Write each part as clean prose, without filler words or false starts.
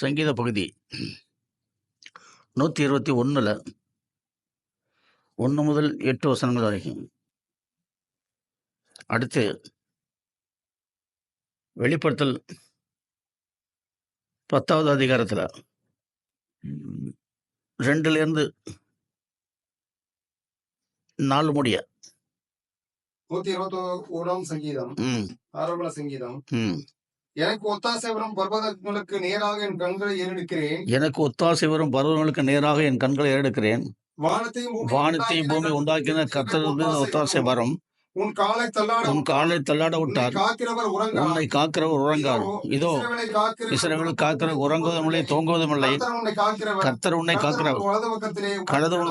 சங்கீத பகுதி 121 1 முதல் 8 வசனங்கள் வரைக்கும். அடுத்து வெளிப்படுத்தல் 10வது அதிகாரத்தில் 2லேருந்து 4 முடிய 121 சங்கீதம் ஆரம்ப சங்கீதம். எனக்கு ஒத்தாசை வரும் பர்வதங்களுக்கு நேராக என் கண்களை ஏறெடுக்கிறேன். வானத்தையும் பூமி உண்டாக்கின கர்த்தரிடமிருந்து ஒத்தாசை வரும். உன் காலை தள்ளாட விட்டார். உன்னை காக்கிறவர் உறங்கார். இதோ இஸ்ரவேலை காக்கிற உறங்குவதும் இல்லை, தூங்குவதும் இல்லை. கர்த்தர் உன்னை காக்கிறவர்.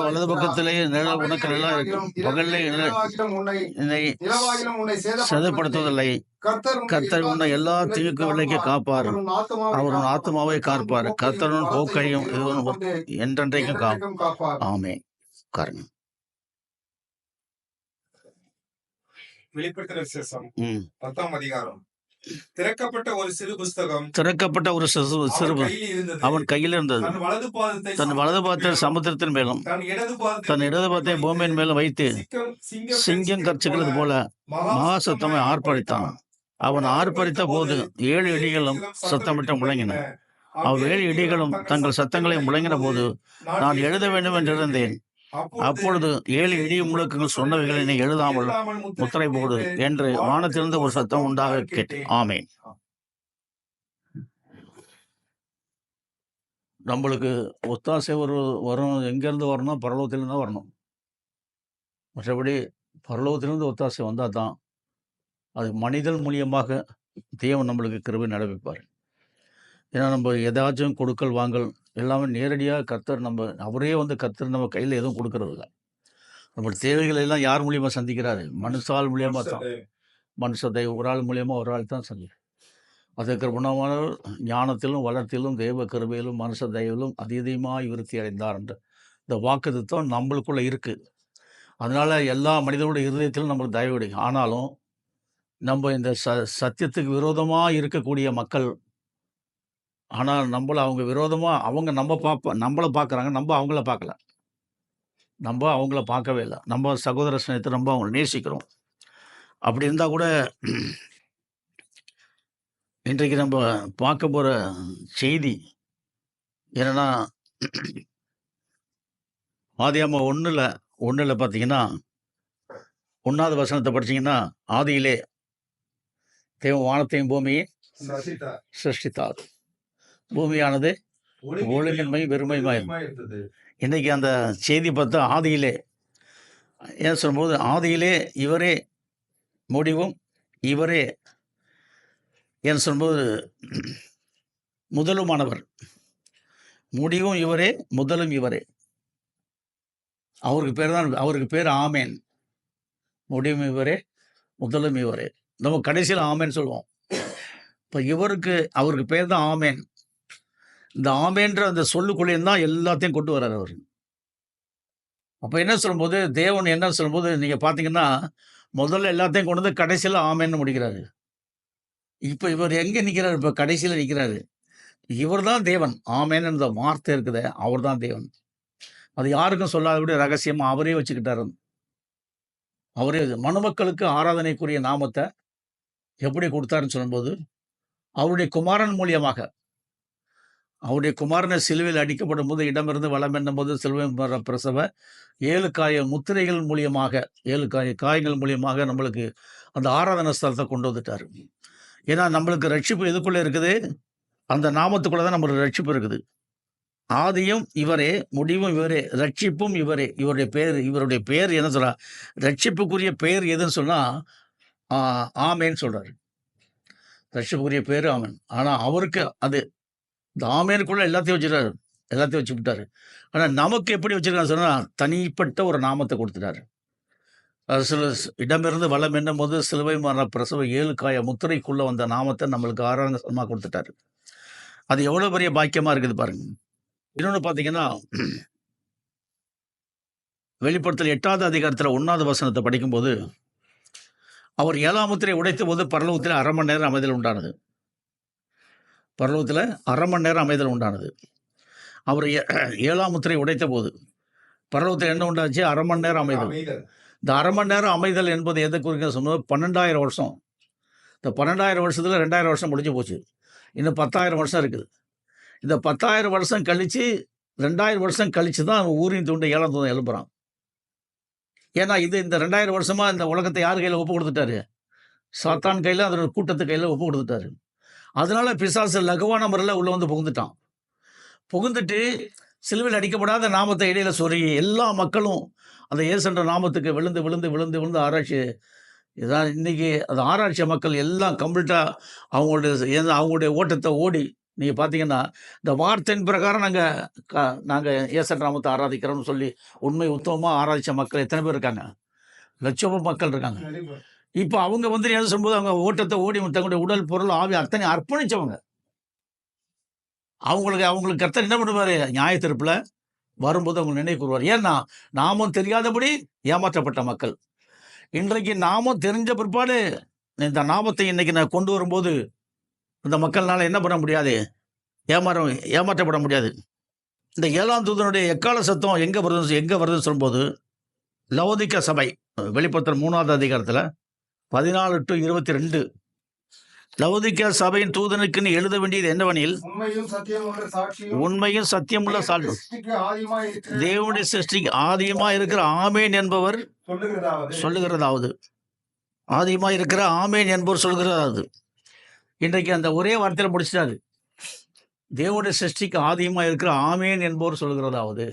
வலது பக்கத்திலே நிழல் உனக்கு நிழலா இருக்கும். பகலிலே உன்னை சேதப்படுத்துவதில்லை. கர்த்தர் உன்னை எல்லா தீங்கு விலைக்கு காப்பார். அவர் உன் ஆத்மாவை காப்பார். கர்த்தருடன் போக்கையும் என்றென்றைக்கும் காப்பார். ஆமே. காரணம் வெளிப்படுத்தின விசேஷம் 10ஆம் அதிகாரம். திறக்கப்பட்ட ஒரு சிறு புஸ்தகம் அவன் கையில் இருந்தது. தன் வலது பாதத்தை சமுத்திரத்தின் மேலும் தன் இடது பாதத்தை பூமியின் மேலும் வைத்து சிங்கம் கர்ச்சிக்கிறது போல மகா சத்தமை ஆர்ப்பரித்தான். அவன் ஆர்ப்பரித்த போது 7 இடிகளும் சத்தமிட்டு முழங்கின. 7 இடிகளும் தங்கள் சத்தங்களை முழங்கின போது நான் எழுத வேண்டும் என்றிருந்தேன். அப்பொழுது 7 இடி முழக்கங்கள் சொன்னவைகளை நீ எழுதாமல் முத்திரை போடு என்று வானத்திலிருந்து ஒரு சத்தம் உண்டாக கேட்டேன். ஆமேன். நம்மளுக்கு ஒத்தாசை வரும் எங்கேருந்து வரணும்? பரலோகத்திலிருந்து தான் வரணும். மற்றபடி பரலோகத்திலிருந்து ஒத்தாசை வந்தால் தான் அது மனிதன் மூலியமாக தேவன் நம்மளுக்கு கிருபை நடப்பிப்பார். ஏன்னா நம்ம எதாச்சும் கொடுக்கல் வாங்கல் எல்லாமே நேரடியாக கர்த்தர் அவரே கர்த்தர் நம்ம கையில் எதுவும் கொடுக்கறது இல்லை. நம்ம தேவைகளை எல்லாம் யார் மூலியமாக சந்திக்கிறாரு? மனுஷால் மூலியமாக தான். மனுஷத்தை ஒரு ஆள் மூலியமாக ஒரு ஆள் தான் சந்திக்கிறார். அதற்கு குணமான ஞானத்திலும் வளர்த்திலும் தெய்வ கிருபையிலும் மனுஷ தயவிலும் அதிகமாக விருத்தி அடைந்தார் என்ற இந்த வாக்குத்தத்தம் நம்மளுக்குள்ள இருக்குது. அதனால எல்லா மனிதனுடைய இருதயத்திலும் நம்மளுக்கு தயவு கிடைக்கும். ஆனாலும் நம்ம இந்த சத்தியத்துக்கு விரோதமாக இருக்கக்கூடிய மக்கள், ஆனால் அவங்க விரோதமாக நம்மளை பார்க்குறாங்க. நம்ம அவங்கள பார்க்கல. நம்ம அவங்கள பார்க்கவே இல்லை. நம்ம சகோதர ஸ்நேகத்தை நம்ம அவங்களை நேசிக்கிறோம். அப்படி இருந்தால் கூட இன்றைக்கு நம்ம பார்க்க போகிற செய்தி என்னென்னா, ஆதியாகமம் 1 பார்த்தீங்கன்னா 1வது வசனத்தை படிச்சிங்கன்னா, ஆதியிலே தேவன் வானத்தையும் பூமியை சிருஷ்டித்தார். பூமியானது ஒழுங்கின்மை வெறுமையுமாயிருந்தது. இன்னைக்கு அந்த செய்தி பார்த்தா ஆதியிலே ஏன் சொல்லும்போது, ஆதியிலே இவரே முடிவும் இவரே ஏன் சொல்லும்போது முதலுமானவர். முடிவும் இவரே, முதலும் இவரே. அவருக்கு பேர் ஆமேன். முடிவும் இவரே, முதலும் இவரே. நம்ம கடைசியில் ஆமேன் சொல்லுவோம். இப்போ அவருக்கு பேர் தான் ஆமேன். இந்த ஆமேன்ற அந்த சொல்லுக்குள்ளேயும் தான் எல்லாத்தையும் கொண்டு வர்றார் அவர். அப்போ என்ன சொல்லும்போது, தேவன் என்ன சொல்லும்போது, நீங்கள் பார்த்தீங்கன்னா முதல்ல எல்லாத்தையும் கொண்டு வந்து கடைசியில் ஆமேன்னு முடிக்கிறாரு. இப்போ இவர் எங்கே நிற்கிறார்? இப்போ கடைசியில் நிற்கிறாரு. இவர் தான் தேவன். ஆமேன்னு இந்த வார்த்தை இருக்குது, அவர் தான் தேவன். அது யாருக்கும் சொல்லாதபடி ரகசியமாக அவரே வச்சுக்கிட்டாரு. அவரே மனுமக்களுக்கு ஆராதனைக்குரிய நாமத்தை எப்படி கொடுத்தாருன்னு சொல்லும்போது, அவருடைய குமாரன் மூலியமாக, அவருடைய குமாரனை சிலுவையில் அடிக்கப்படும் போது இடமிருந்து வளம் என்னும் போது சிலுவை பிரசவ 7 முத்திரைகள் மூலியமாக 7 காயங்கள் மூலியமாக நம்மளுக்கு அந்த ஆராதனை ஸ்தலத்தை கொண்டு வந்துட்டார். ஏன்னா நம்மளுக்கு ரட்சிப்பு எதுக்குள்ளே இருக்குது? அந்த நாமத்துக்குள்ளே தான் நம்மளுக்கு ரட்சிப்பு இருக்குது. ஆதியும் இவரே, முடிவும் இவரே, ரட்சிப்பும் இவரே. இவருடைய பேர் என்ன சொல்றா? ரட்சிப்புக்குரிய பேர் எதுன்னு சொன்னால் ஆமேன்னு சொல்கிறார். ரட்சிப்புக்குரிய பேர் ஆமேன். ஆனால் அவருக்கு அது இந்த ஆமேனுக்குள்ளே எல்லாத்தையும் வச்சுக்கிட்டாரு. ஆனால் நமக்கு எப்படி வச்சுருக்கான்னு சொன்னால், தனிப்பட்ட ஒரு நாமத்தை கொடுத்துட்டாரு. இடமிருந்து வளம் என்னும் போது சிலுவை மரண பிரசவ 7 முத்திரைக்குள்ளே வந்த நாமத்தை நம்மளுக்கு ஆராதனமாக கொடுத்துட்டாரு. அது எவ்வளோ பெரிய பாக்கியமாக இருக்குது பாருங்க. இன்னொன்று பார்த்தீங்கன்னா, வெளிப்படுத்தல் 8வது அதிகாரத்தில் 1வது வசனத்தை படிக்கும்போது, அவர் 7ஆம் முத்திரை உடைத்த போது பரலோகத்தில் 1/2 மணி நேரம் அமைதல் உண்டானது. பரலோகத்தில் அரை மணி நேரம் அமைதல் உண்டானது. அவர் 7ஆம் முத்திரை உடைத்த போது பரலோகத்தில் என்ன உண்டாச்சு? அரை மணி நேரம் அமைதல். இந்த அரை மணி நேரம் அமைதல் என்பது எதை குறிக்க சொன்னது? 12,000 வருஷம். இந்த 12,000 வருஷத்தில் 2,000 வருஷம் முடிஞ்சு போச்சு. இன்னும் 10,000 வருஷம் இருக்குது. இந்த 10,000 வருஷம் கழித்து 2,000 வருஷம் கழித்து தான் ஊரின் தூண்டு 7ஆம் தூதன் எழுப்புறான். ஏன்னா இந்த 2,000 வருஷமாக இந்த உலகத்தை யார் கையில் ஒப்பு கொடுத்துட்டாரு? சாத்தான் கையில், அதோட கூட்டத்து கையில் ஒப்பு கொடுத்துட்டாரு. அதனால பிசாசு லகுவான முறையில் உள்ளே வந்து புகுந்துட்டான். புகுந்துட்டு சிலுவையில் அடிக்கப்படாத நாமத்தை இடையில சொருகி எல்லா மக்களும் அந்த இயேசுன்ற நாமத்துக்கு விழுந்து விழுந்து விழுந்து விழுந்து ஆராய்ச்சி. இதான் இன்னைக்கு அது ஆராய்ச்சி மக்கள் எல்லாம் கம்ப்ளீட்டாக அவங்களுடைய ஓட்டத்தை ஓடி நீங்கள் பார்த்தீங்கன்னா இந்த வார்த்தையின் பிரகாரம் நாங்கள் இயேசுன்ற நாமத்தை ஆராதிக்கிறோம்னு சொல்லி உண்மை உத்தமமாக ஆராய்ச்ச மக்கள் எத்தனை பேர் இருக்காங்க? லட்சம் மக்கள் இருக்காங்க. இப்போ அவங்க வந்து எது சொல்லும்போது அவங்க ஓட்டத்தை ஓடி தங்களுடைய உடல் பொருள் ஆவி அத்தனை அர்ப்பணிச்சவங்க. அவங்களுக்கு கர்த்தர் என்ன பண்ணுவார்? நியாயத்தீர்ப்பில் வரும்போது அவங்க நினைவு கூறுவார். ஏன்னா நாமும் தெரியாதபடி ஏமாற்றப்பட்ட மக்கள். இன்றைக்கு நாமும் தெரிஞ்ச பிற்பாடு இந்த நாமத்தை இன்னைக்கு நான் கொண்டு வரும்போது இந்த மக்கள்னால என்ன பண்ண முடியாது? ஏமாற்றப்பட முடியாது. இந்த 7ஆம் தூதனுடைய எக்கால சத்தம் எங்கே வருதுன்னு சொல்லும்போது லவோதிக்கா சபை வெளிப்படுத்தல் 3ஆவது அதிகாரத்தில் 14-22 லவோதிக்கா சபையின் தூதனுக்குன்னு எழுத வேண்டியது என்னவெனில், உண்மையும் சத்தியமுள்ள சாட்சி, தேவனுடைய சிருஷ்டிக்கு ஆதியமாக இருக்கிற ஆமேன் என்பவர் சொல்லுகிறதாவது, ஆதியமாக இருக்கிற ஆமேன் என்பவர் சொல்லுகிறதாவது. இன்றைக்கு அந்த ஒரே வார்த்தையில் முடிச்சிட்டாரு. தேவனுடைய சிருஷ்டிக்கு ஆதியமாக இருக்கிற ஆமேன் என்பவர் சொல்லுகிறதாவது.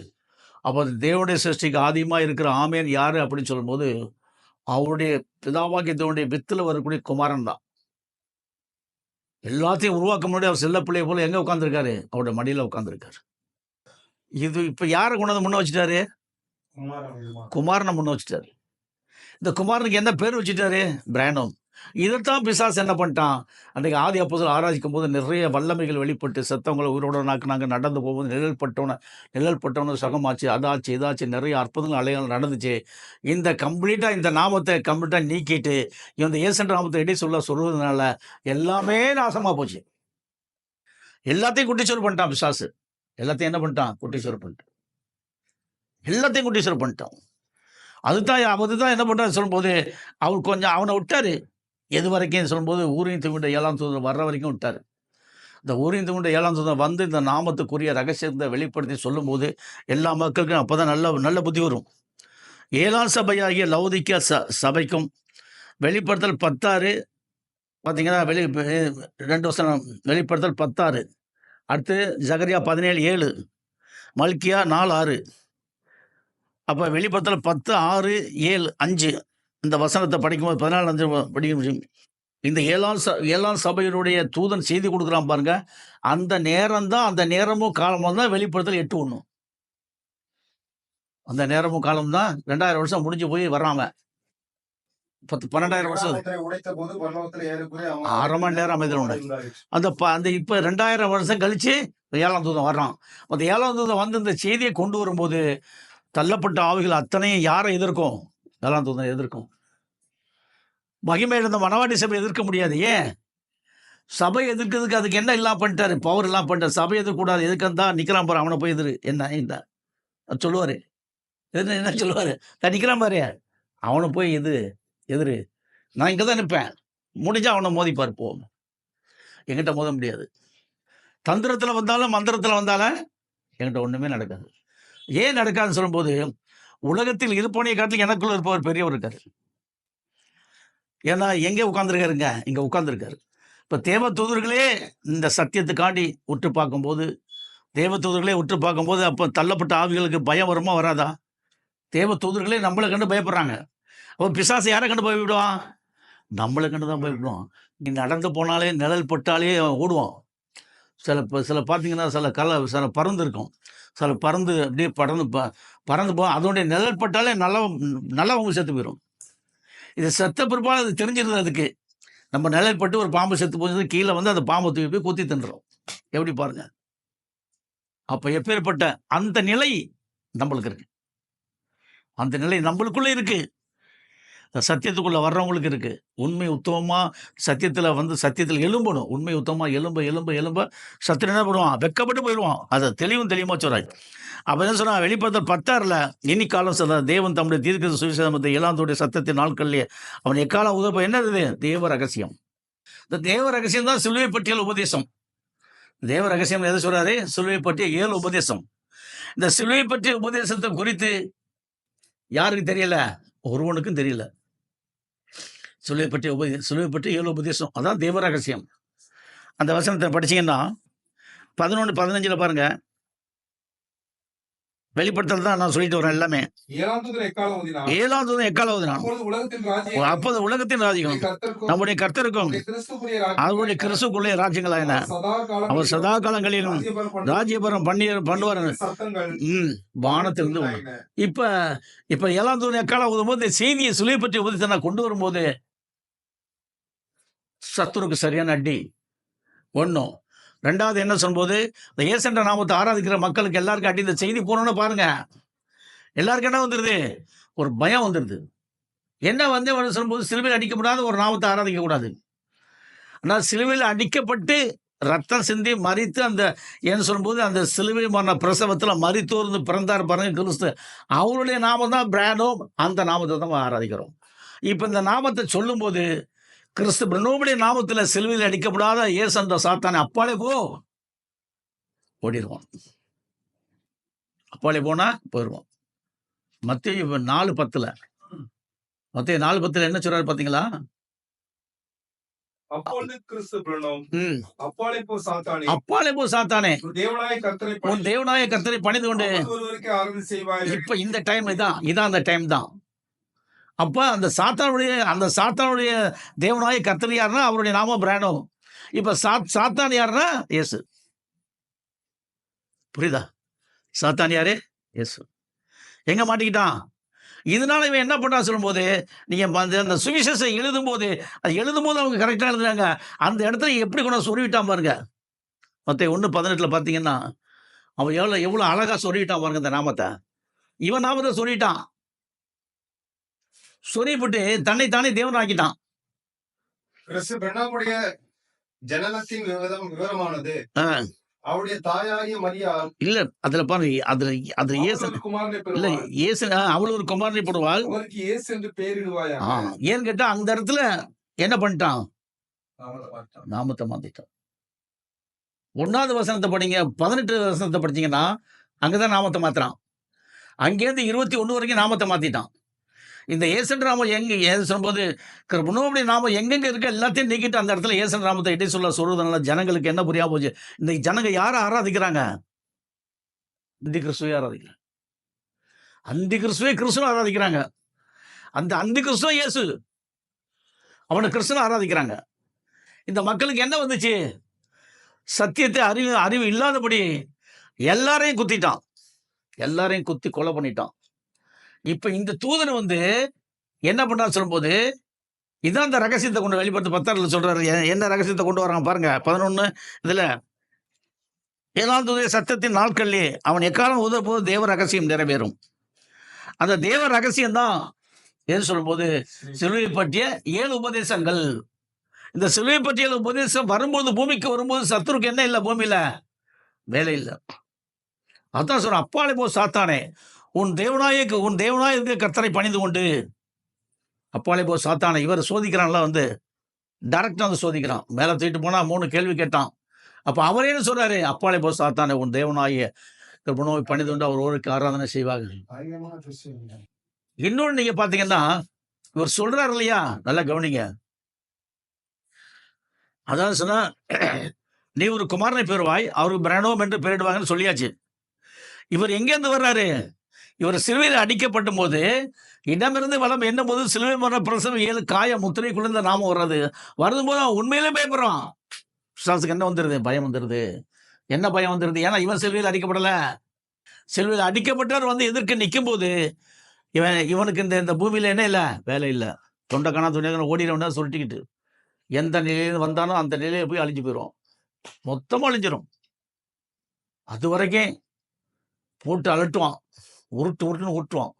அப்போ தேவனுடைய சிருஷ்டிக்கு ஆதியமாக இருக்கிற ஆமேன் யார் அப்படின்னு சொல்லும்போது அவருடைய பிதாவாகிய தேவனுடைய வித்தில் வரக்கூடிய குமாரன் தான். எல்லாத்தையும் உருவாக்க முன்னாடி அவர் செல்ல பிள்ளைய போல எங்கே உட்காந்துருக்காரு? அவருடைய மடியில் உட்காந்துருக்காரு. இது இப்போ யாரை கொண்டு வந்து முன்ன வச்சுட்டாரு? குமாரனை முன்ன வச்சுட்டாரு. இந்த குமாரனுக்கு என்ன பேர் வச்சுட்டாரு? பிரானோம். இதைத்தான் பிசாசு என்ன பண்ணிட்டான்? அன்றைக்கு ஆதி அப்போஸ்தலர் ஆராய்ச்சிக்கும் போது நிறைய வல்லமைகள் வெளிப்பட்டு செத்தவங்களை உயிரோட நாங்கள் நடந்து போகும்போது நிழல் பட்டவனை சுகமாச்சு, அதாச்சு இதாச்சு, நிறைய அற்புதங்கள் அலைகள் நடந்துச்சு. இந்த கம்ப்ளீட்டாக இந்த நாமத்தை கம்ப்ளீட்டாக நீக்கிட்டு இந்த இயேசுன்ற நாமத்தை இடையே சொல்லுவதனால எல்லாமே நாசமாக போச்சு. எல்லாத்தையும் குட்டிச்சோறு பண்ணிட்டான் பிசாசு. எல்லாத்தையும் என்ன பண்ணிட்டான்? குட்டிச்சோறு பண்ணிட்டான். எல்லாத்தையும் குட்டிச்சோறு பண்ணிட்டான். அதுதான் என்ன பண்ணுறாரு சொல்லும்போது அவர் கொஞ்சம் அவனை விட்டார். எது வரைக்கும் சொல்லும்போது ஊரின் தூண்ட 7ஆம் தூதன் வர்ற வரைக்கும் விட்டார். இந்த ஊரின் தூண்ட 7ஆம் தூதன் வந்து இந்த நாமத்துக்குரிய ரகசியத்தை வெளிப்படுத்தி சொல்லும்போது எல்லா மக்களுக்கும் அப்போ தான் நல்ல புத்தி வரும். 7ஆம் சபையாகிய லவோதிக்கா சபைக்கும் வெளிப்படுத்தல் 16 பார்த்தீங்கன்னா 2 வசனம் வெளிப்படுத்தல் 16. அடுத்து ஜகரியா 17:7, மல்கியா 4:6. அப்போ வெளிப்படுத்தல் 10:6-7-5 இந்த வசனத்தை படிக்கும்போது 14 படிக்கும். இந்த 7ஆம் சபையினுடைய தூதன் செய்தி கொடுக்குறான் பாருங்க. அந்த நேரமும் காலமும் தான் வெளிப்படுத்தல் 8:1. அந்த நேரமும் காலம் தான் 2000 வருஷம் முடிஞ்சு போய் வர்றாம 12,000 வருஷம் அரை மணி நேரம் அமைதல் உண்டு. அந்த இப்போ 2000 வருஷம் கழிச்சு 7ஆம் தூதன் வர்றான். அந்த 7ஆம் தூதன் வந்து இந்த செய்தியை கொண்டு வரும்போது தள்ளப்பட்ட ஆவிகள் அத்தனையும் யாரை எதிர்க்கும்? 7ஆம் தூதன் எதிர்க்கும். மகிமை இருந்த மனவாட்டி சபை எதிர்க்க முடியாது. ஏன்? சபை எதிர்க்கிறதுக்கு அதுக்கு என்ன எல்லாம் பண்ணிட்டாரு? பவர் எல்லாம் பண்ணிட்டாரு. சபை எதிர்க்கூடாது. எதுக்கு தான் நிற்கிறான் பாரு, அவனை போய் எதிர் என்ன இந்த சொல்லுவார். என்ன சொல்லுவார்? நிற்கிறான் பாரு, அவனை போய் எதிரு. நான் இங்கே தான் நிற்பேன். முடிஞ்சா அவனை மோதிப்பார். போவோம். என்கிட்ட மோத முடியாது. தந்திரத்தில் வந்தாலும் மந்திரத்தில் வந்தாலும் என்கிட்ட ஒன்றுமே நடக்காது. ஏன் நடக்காதுன்னு சொல்லும்போது உலகத்தில் இருப்பவனையை காட்டிலும் எனக்குள்ள இருப்பவர் பெரியவர் இருக்காரு. ஏன்னா எங்கே உட்காந்துருக்காருங்க? இங்கே உட்காந்துருக்காரு. இப்போ தேவதூதர்களே இந்த சத்தியத்துக்காண்டி உற்று பார்க்கும்போது அப்போ தள்ளப்பட்ட ஆவிகளுக்கு பயம் வருமா வராதா? தேவதூதர்களே நம்மளை கண்டு பயப்படுறாங்க. அப்போ பிசாசு யாரை கண்டு பயப்படுவான்? நம்மளை கண்டு தான் பயப்படுவான். நீ நடந்து போனாலே நிழல் பட்டாலே ஓடுவான். சில பார்த்தீங்கன்னா சில பறந்து இருக்கும். சில பறந்து அப்படியே பறந்து போ, அதனுடைய நிழல் பட்டாலே நல்லவங்க செத்து போயிடும். இது செத்த பிற்பாடு அது தெரிஞ்சிருந்தது. அதுக்கு நம்ம நிழல் பட்டு ஒரு பாம்பு செத்து போகிறது கீழே வந்து அந்த பாம்பை தூக்கி போய் குத்தி தின்றோம். எப்படி பாருங்க. அப்போ எப்பேற்பட்ட அந்த நிலை நம்மளுக்கு இருக்கு. அந்த நிலை நம்மளுக்குள்ள இருக்கு. சத்தியத்துக்குள்ள வர்றவங்களுக்கு இருக்கு. உண்மை உத்தமமா சத்தியத்துல வந்து சத்தியத்துல எழும்பணும். உண்மை உத்தமமா எழும்ப எழும்ப எழும்ப சத்துரு என்ன பண்ணுவான்? வெட்கப்பட்டு போயிடுவான். அத தெளிவா சொல்றாரு. அப்ப என்ன சொன்னா வெளிப்படுத்தல் 10:6ல இனி காலம் சொல்ற தேவன் தம்முடைய தீர்க்க சுவிசேஷத்தை ஏழாந்தோடைய சத்தத்தின் நாட்கள்லயே அவன் எக்காலம் உதப்ப என்னது? தேவ ரகசியம். இந்த தேவ ரகசியம் தான் சிலுவை பட்டியல் உபதேசம். தேவ ரகசியம் எதை சொல்றாரு? சிலுவை பற்றிய 7 உபதேசம். இந்த சிலுவை பற்றிய உபதேசத்தை குறித்து யாருக்கு தெரியல? ஒருவனுக்கும் தெரியல. சிலுவை பற்றிய 7 உபதேசம். அதான் தேவ ரகசியம். அந்த வசனத்தை படிச்சீங்கன்னா 11:15 பாருங்க. வெளிப்படுத்தல் தான் நான் சொல்லிட்டு வரேன் எல்லாமே. 7ஆம் தூதன் எக்காலம் ஊதினான். அப்போது உலகத்தின் ராஜ்யம் நம்முடைய கர்த்தருக்கும் அவருடைய கிறிஸ்துக்குள்ளே ராஜ்யங்களாயின. அவர் சதா காலங்களிலும் ராஜ்யபரம் பண்ணுவார். வானத்திலிருந்து இப்ப 7ஆம் தூதன் எக்காலம் ஊதும் போது செய்தியை சிலுவை பற்றி உபதேசத்தை நான் கொண்டு வரும்போது சத்துருக்கு சரியான அடி. ஒன்றும் 2வது என்ன சொல்லும்போது இந்த இயேசுன்ற நாமத்தை ஆராதிக்கிற மக்களுக்கு எல்லாருக்கும் அடி. இந்த செய்தி போனோன்னு பாருங்க, எல்லாருக்கும் என்ன வந்துடுது? ஒரு பயம் வந்துடுது. என்ன வந்து சொல்லும்போது சிலுவையில் அடிக்கப்படாத ஒரு நாமத்தை ஆராதிக்க கூடாது. ஆனால் சிலுவையில் அடிக்கப்பட்டு ரத்தம் சிந்தி மரித்து அந்த ஏன்னு சொல்லும்போது அந்த சிலுவை மரண பிரசவத்தில் மரித்தோர்ந்து பிறந்தார் பாருங்க கிறிஸ்து. அவருடைய நாமம் தான் பிராண்டோ. அந்த நாமத்தை தான் ஆராதிக்கிறோம். இப்போ இந்த நாமத்தை சொல்லும்போது கிறிஸ்து பிரனோபுடைய நாமத்தில் சிலுவையில் அடிக்கப்படாத இயேசு அந்த சாத்தானே அப்பாலே ஓடிடுவான். அப்பாலே போனா போயிடுவான். மத்தேயு 4:10 மத்தேயு 4:10 என்ன சொல்றாரு பாத்தீங்களா? அப்பாலே போ சாத்தானே, உன் தேவனாய கர்த்தரை பணிந்து கொண்டு. இப்ப இந்த டைம் இதான் அந்த டைம் தான். அப்ப அந்த சாத்தானுடைய தேவனாய கர்த்தர் யாருன்னா அவருடைய நாமம் பிராண்டோ. இப்ப சாத்தான் யாருன்னா இயேசு. புரியுதா? சாத்தான் யாரு? இயேசு. எங்க மாட்டிக்கிட்டான்? இதனால இவன் என்ன பண்ணா சொல்லும்போது நீங்க அந்த சுவிசேஷம் எழுதும்போது அவங்க கரெக்டா எழுதுறாங்க. அந்த இடத்துல எப்படி கொண்டு சொருவிட்டான் பாருங்க. மத்தேயு 1:18 பாத்தீங்கன்னா அவன் எவ்வளவு அழகா சொருவிட்டான் பாருங்க. இந்த நாமத்தை இவன் நாமத்தை சொருவிட்டான். சொருவிட்டு தன்னைத்தானே தேவன் ஆக்கிட்டான். ஜனனத்தின் விவரமானது அவருடைய தாயாகிய மரியாள் இல்ல அதுல பாருங்க, அதுல இயேசு இல்ல இயேசு அவள் ஒரு குமாரனை போடுவாள். அவருக்கு இயேசு என்று பெயரிடுவாயா? ஏன்னு கேட்டா அந்த இடத்துல என்ன பண்ணிட்டான்? நாமத்தை மாத்திட்டான். 1வது வசனத்தை படிங்க, 18 வசனத்தை படிச்சீங்கன்னா அங்கதான் நாமத்தை மாத்துறான். அங்கேருந்து 21 வரைக்கும் நாமத்தை மாத்திட்டான். இந்த இயேசுன்ற நாமம் எங்க சொல்லும்போது முன்னோடைய நாமம் எங்கெங்க இருக்க எல்லாத்தையும் நீக்கிட்டு அந்த இடத்துல இயேசுன்ற நாமத்தை இட்டே சொல்றதுனால ஜனங்களுக்கு என்ன புரியா போச்சு? இந்த ஜனங்க யாரை ஆராதிக்கிறாங்க? அந்தி கிறிஸ்துவை ஆராதிக்கிறாங்க. அந்தி கிறிஸ்துவை கிறிஸ்துவ ஆராதிக்கிறாங்க. அந்த அந்தி கிறிஸ்துவ இயேசு அவனை கிறிஸ்துவ ஆராதிக்கிறாங்க. இந்த மக்களுக்கு என்ன வந்துச்சு? சத்தியத்தை அறிவு இல்லாதபடி எல்லாரையும் குத்திட்டான். எல்லாரையும் குத்தி கொலை பண்ணிட்டான். இப்ப இந்த தூதனை வந்து என்ன பண்றா சொல்லும்போது இதான் அந்த ரகசியத்தை கொண்டு வெளிப்படுத்த 10 சொல்றாரு. என்ன ரகசியத்தை கொண்டு வராங்க பாருங்க. 11 இதுல 7ஆம் தூதனுடைய சத்தத்தின் நாட்களிலே அவன் எக்காலம் உதவும்போது தேவ ரகசியம் நிறைவேறும். அந்த தேவ ரகசியம் தான் எது சொல்லும்போது சிலுவை பற்றிய 7 உபதேசங்கள். இந்த சிலுவை பற்றிய உபதேசம் வரும்போது பூமிக்கு வரும்போது சத்துருக்கு என்ன இல்லை? பூமியில வேலை இல்லை. அதான் சொல்ற அப்பாலே போ சாத்தானே, உன் தேவனாய கர்த்தரை பணிந்து கொண்டு. அப்பாலே போ சாத்தானே. இவர் சோதிக்கிறான்ல, வந்து டைரக்டா வந்து சோதிக்கிறான். மேல தூக்கிட்டு போனா 3 கேள்வி கேட்டான். அப்ப அவரே என்ன சொல்றாரு? அப்பாலே போ சாத்தானே, உன் தேவனாய உணவை பணிந்து கொண்டு அவர் ஒருக்கு ஆராதனை செய்வார்கள். இன்னொன்னு நீங்க பாத்தீங்கன்னா இவர் சொல்றாரு இல்லையா, நல்லா கவனிங்க. அதாவது சொன்னா நீ ஒரு குமாரனை பெறுவாய், அவருக்கு பிரணவம் என்று பெயரிடுவாங்கன்னு சொல்லியாச்சு. இவர் எங்கேருந்து வர்றாரு? இவர் சிலுவையில் அடிக்கப்படும் போது இடமிருந்து வளம் என்னும் போது சிலுவை மரண பிரசவம் 7 காய முத்திரை குளிர்ந்த நாமம் வர்றது வரும்போது அவன் உண்மையிலே பயப்படுறான். விசுவாசுக்கு என்ன வந்துருது? பயம் வந்துருது. என்ன பயம் வந்துருது? ஏன்னா இவன் சிலுவையில் அடிக்கப்படல. சிலுவையில் அடிக்கப்பட்டவர் வந்து எதிர்க்க நிற்கும் போது இவனுக்கு இந்த பூமியில என்ன இல்லை? வேலை இல்லை. தொண்டைக்கான துணியாக ஓடிடா சுருட்டிக்கிட்டு எந்த நிலையில வந்தானோ அந்த நிலையில போய் அழிஞ்சு போயிடும். மொத்தமாக அழிஞ்சிடும். அது வரைக்கும் போட்டு அலட்டுவான், உருட்டுன்னு உருட்டுவான்.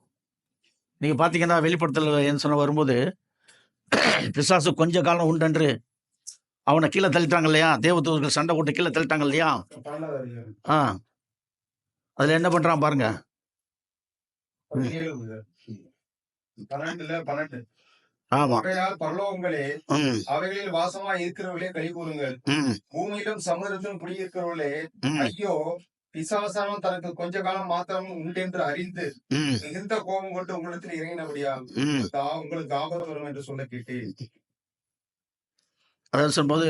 நீங்க பாத்தீங்கன்னா வெளிப்படுத்தல் என்ன சொன்ன வரும்போது பிசாசு கொஞ்ச காலம் உண்டென்று அவனை கீழே தள்ளிட்டாங்க இல்லையா, தேவதூதர்கள் சண்டை போட்டு கீழே தள்ளிட்டாங்க இல்லையா. ஆ அதுல என்ன பண்றான் பாருங்க. ம். 12 ஆமா. ஆகையால் பரலோகங்களே, ம், அவைகளில் வாசமா இருக்கிறவர்களே களி கூறுங்கள். ம், பூமியிலும் சமுதிரத்திலும் குடியிருக்கிறவர்களே, ம், ஐயோ, பிசாசானவன் தனக்கு கொஞ்ச காலம் மாத்திரம் உண்டென்று அறிந்து ம், மிகுந்த கோபம் கொண்டு உங்களிடத்தில் இறங்கினபடியால் ம். உங்களுக்கு ஆபத்து வரும் என்று சொல்ல கேட்டேன். அதாவது சொல்லும்போது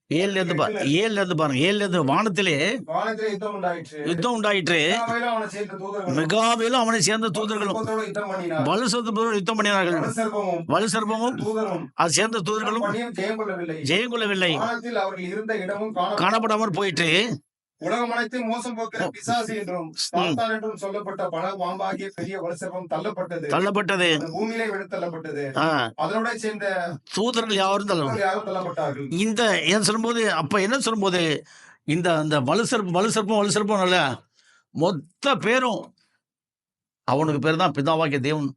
ஏழுல இருந்து பாருங்க, ஏழுல இருந்து வானத்திலே வானத்திலே யுத்தம் உண்டாயிற்று. யுத்தம் உண்டாயிற்று, மிகாவேலும் அவனை சேர்ந்த தூதர்களும் மிகாவேலும் அவனை சேர்ந்த தூதர்களும் கோபத்தோடு யுத்தம் பண்ணினார். வலுசத்துவத்தோடு யுத்தம் பண்ணினார்கள். வலுசர்ப்பமும் வலுசர்ப்பமும் தூதரும் அது சேர்ந்த தூதர்களும் பண்ணியும் ஜெயம் கொள்ளவில்லை. ஜெயம் கொள்ளவில்லை, வானத்தில் அவர்கள் இருந்த இடமும் காணப்படாமல் போயிட்டு. உலகம் அனைத்தையும் மோசம் போக்கிற பிசாசு என்றும் சாத்தான் என்றும் சொல்லப்பட்ட பல பாம்பாகிய பெரிய வலுசர்ப்பம் தள்ளப்பட்டது. அது பூமியிலே விழுத்தள்ளப்பட்டது. ஆ, அதனோட சேர்ந்த தூதர்கள் யாரும் யாரும் தள்ளப்பட்டார்கள். இந்த ஏன் சொல்லும்போது அப்ப என்ன சொல்லும்போது இந்த அந்த வலுசர்ப்பம் அல்ல, மொத்த பேரும் அவனுக்கு பேர் தான் பிதாவாகிய தேவன்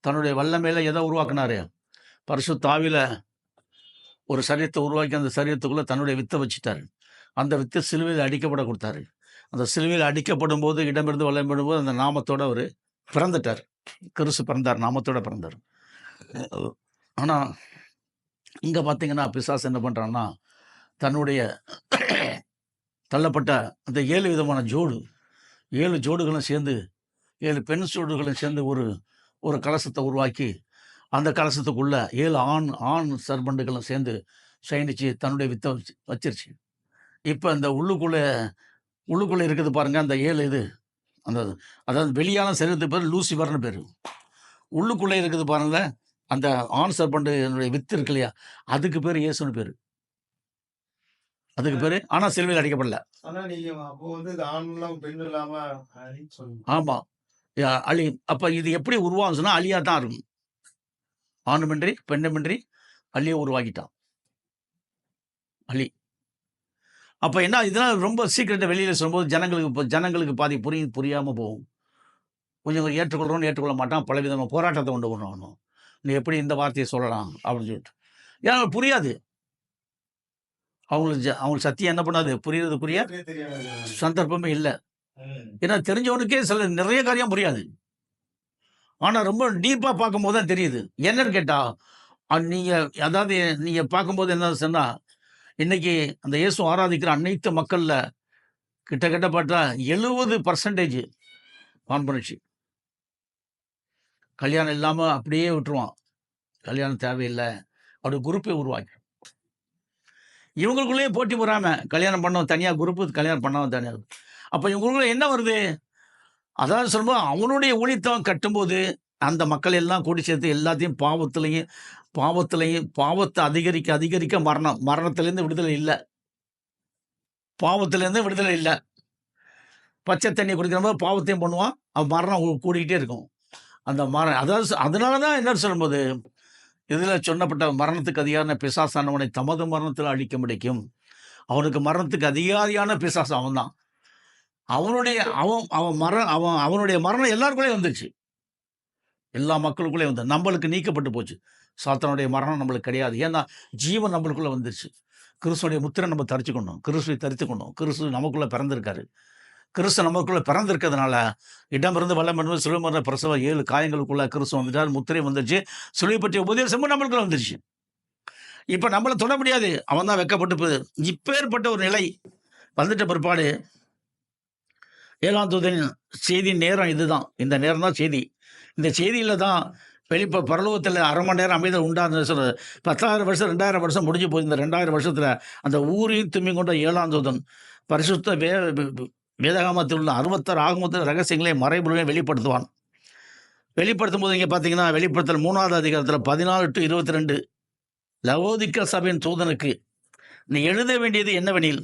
தன்னுடைய வல்லமையில எதை உருவாக்குனாரு, பரிசுத்த ஆவியில ஒரு சரீரத்தை உருவாக்கி அந்த சரீரத்துக்குள்ள தன்னுடைய வித்தை வச்சுட்டாரு. அந்த வித்தை சிலுவையில் அடிக்கப்பட கொடுத்தாரு. அந்த சிலுவையில் அடிக்கப்படும் போது இடமிருந்து வல்லமைப்படும் போது அந்த நாமத்தோட அவர் பிறந்துட்டார். கிறிஸ்து பிறந்தார், நாமத்தோட பிறந்தார். ஆனா இங்க பாத்தீங்கன்னா பிசாசு என்ன பண்றான்னா, தன்னுடைய தள்ளப்பட்ட அந்த 7 விதமான ஜோடு, 7 ஜோடுகளும் சேர்ந்து 7 பெண் ஜோடுகளும் சேர்ந்து ஒரு கலசத்தை உருவாக்கி அந்த கலசத்துக்குள்ள 7 ஆண் சர்பண்டுகளும் சேர்ந்து சயனிச்சு தன்னுடைய வித்தை வச்சிருச்சு. இப்போ அந்த உள்ளுக்குள்ளே இருக்குது பாருங்க, அந்த 7 இது அந்த அதாவது வெளியான சரீரத்துக்கு பேர் லூசிஃபர்னு பேர். உள்ளுக்குள்ளே இருக்குது பாருங்க அந்த ஆண் சர்பண்டு வித்து இருக்கு இல்லையா, அதுக்கு பேர் இயேசுன்னு பேர். அதுக்கு பேரு ஆனா சிலுவையில் அடிக்கப்படல. ஆமா, அழி. அப்ப இது எப்படி உருவாகுச்சுன்னா அழியா தான் இருக்கும். ஆணுமின்றி பெண்ணுமின்றி அழிய உருவாக்கிட்டான் அழி. அப்ப என்ன, இதெல்லாம் ரொம்ப சீக்கிரட்டை வெளியில சொல்லும்போது ஜனங்களுக்கு பாதி புரியாம போகும். கொஞ்சம் ஏற்றுக்கொள்ள மாட்டான், பலவிதமான போராட்டத்தை கொண்டு வரணும். நீ எப்படி இந்த வார்த்தையை சொல்லலாம் அப்படின்னு சொல்லிட்டு, ஏன்னா புரியாது அவங்களுக்கு சத்தியம் என்ன பண்ணாது, புரிய சந்தர்ப்பமே இல்லை. ஏன்னா தெரிஞ்சவனுக்கே சில நிறைய காரியம் புரியாது. ஆனா ரொம்ப டீப்பா பார்க்கும்போது தான் தெரியுது. என்னன்னு கேட்டா, நீங்க பார்க்கும்போது என்ன சொன்னா, இன்னைக்கு அந்த இயேசு ஆராதிக்கிற அனைத்து மக்கள்ல கிட்டத்தட்ட பார்த்தா 70% ஆன் பண்ணிச்சு. கல்யாணம் இல்லாம அப்படியே விட்டுருவான், கல்யாணம் தேவையில்லை அப்படி குரூப்பை உருவாக்கி இவங்களுக்குள்ளேயே போட்டி போறாம கல்யாணம் பண்ணவன் தனியா குரூப்பு, கல்யாணம் பண்ணவன் தனியா. அப்ப இவங்களுக்குள்ள என்ன வருது, அதாவது சொல்லும்போது அவனுடைய ஊழியத்தவன் கட்டும்போது அந்த மக்கள் எல்லாம் கூடி சேர்த்து எல்லாத்தையும் பாவத்தை அதிகரிக்க மரணத்திலேருந்து விடுதலை இல்லை, பாவத்திலேருந்து விடுதலை இல்லை. பச்சை தண்ணி குடிக்கிற மாதிரி பாவத்தையும் பண்ணுவான், அவன் மரணம் கூடிக்கிட்டே இருக்கும். அந்த அதாவது அதனால தான் என்ன சொல்லும்போது இதில் சொன்னப்பட்ட மரணத்துக்கு அதிகாரியான பிசாசானவனை தமது மரணத்தில் அழிக்க முடிக்கும். அவனுக்கு மரணத்துக்கு அதிகாரியான பிசாசு அவன் தான். அவனுடைய மரணம் எல்லாருக்குள்ளேயும் வந்துச்சு, எல்லா மக்களுக்குள்ளே வந்து நம்மளுக்கு நீக்கப்பட்டு போச்சு. சாத்தானுடைய மரணம் நம்மளுக்கு கிடையாது, ஏன்னா ஜீவன் நம்மளுக்குள்ள வந்துருச்சு. கிறிஸ்துடைய முத்திரை நம்ம தரிச்சுக்கணும், கிறிஸ்துவை தரித்துக்கணும். கிறிஸ்து நமக்குள்ள பிறந்திருக்காரு. கிறிஸ்து நமக்குள்ள பிறந்திருக்கிறதுனால இடமிருந்து வல்லமிருந்து சிலுவை பிரசவ 7 காயங்களுக்குள்ள கிறிஸ்து வந்துட்டார், முத்திரை வந்துருச்சு, சிலுவை பற்றிய உபதேசமும் நம்மளுக்குள்ள வந்துருச்சு. இப்ப நம்மளை தொட முடியாது, அவன் தான் வெக்கப்பட்டு. இப்பேற்பட்ட ஒரு நிலை வந்துட்ட பிற்பாடு 7ஆம் தூதனின் செய்தி நேரம் இதுதான். இந்த நேரம் தான் செய்தி. இந்த செய்தியில தான் பரலோகத்தில் 1/2 மணி நேரம் அமைதல் உண்டான சொல்றது. 10,000 வருஷம் 2000 வருஷம் முடிஞ்சு போய் இந்த 2000 வருஷத்துல அந்த ஊரையும் தும்மி கொண்ட 7ஆம் தூதன் பரிசுத்த வேதகாமத்தில் உள்ள 66 ஆகமத்தில் ரகசியங்களை மறைபொருளையும் வெளிப்படுத்தும் போது இங்கே பார்த்தீங்கன்னா வெளிப்படுத்தல் 3ஆவது அதிகாரத்தில் 14-22 லவோதிக்கா சபையின் தூதனுக்கு நீ எழுத வேண்டியது என்னவெனில்,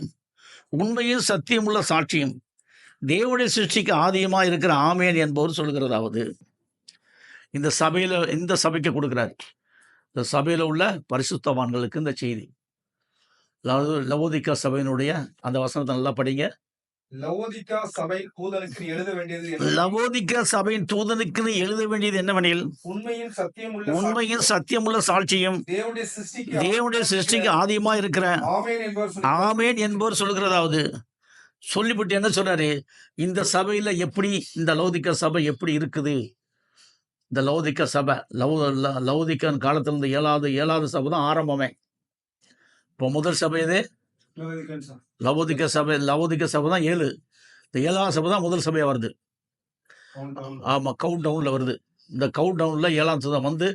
உண்மையும் சத்தியமுள்ள சாட்சியும் தேவனுடைய சிருஷ்டிக்கு ஆதியமாக இருக்கிற ஆமேன் என்பவர் சொல்கிறதாவது. இந்த சபைக்கு கொடுக்கிறார். இந்த சபையில் உள்ள பரிசுத்தவான்களுக்கு இந்த செய்தி. லவோதிக்கா சபையினுடைய அந்த வசனத்தை நல்லா படிங்க. லவோதிக்கா சபை தூதனுக்கு எழுத வேண்டியது என்ன? லவோதிக்கா சபையின் தூதனுக்கு எழுத வேண்டியது என்னவெனில், உண்மையும் சத்தியமுள்ள உண்மையும் சத்தியமுள்ள சாட்சியும் தேவனுடைய சிருஷ்டிக்கு ஆதியமா இருக்கிற ஆமென் என்பவர் ஆமேன் என்பவர் சொல்கிறதாவது. சொல்லிவிட்டு என்ன சொல்றாரு, இந்த சபையில எப்படி, இந்த லவோதிக்கா சபை எப்படி இருக்குது, இந்த லவோதிக்கா சபை லவோதிக்கன் காலத்துல இருந்து ஏழாவது சபை தான் ஆரம்பமே. இப்போ முதல் சபை எது? லவோதிக்கா சபை தான் 7. இந்த 7ஆவது சபை தான் முதல் சபையா வருது. ஆமா, கவுண்ட் டவுன்ல வருது. இந்த கவுண்ட் டவுன்ல 7ஆம் சபை வந்து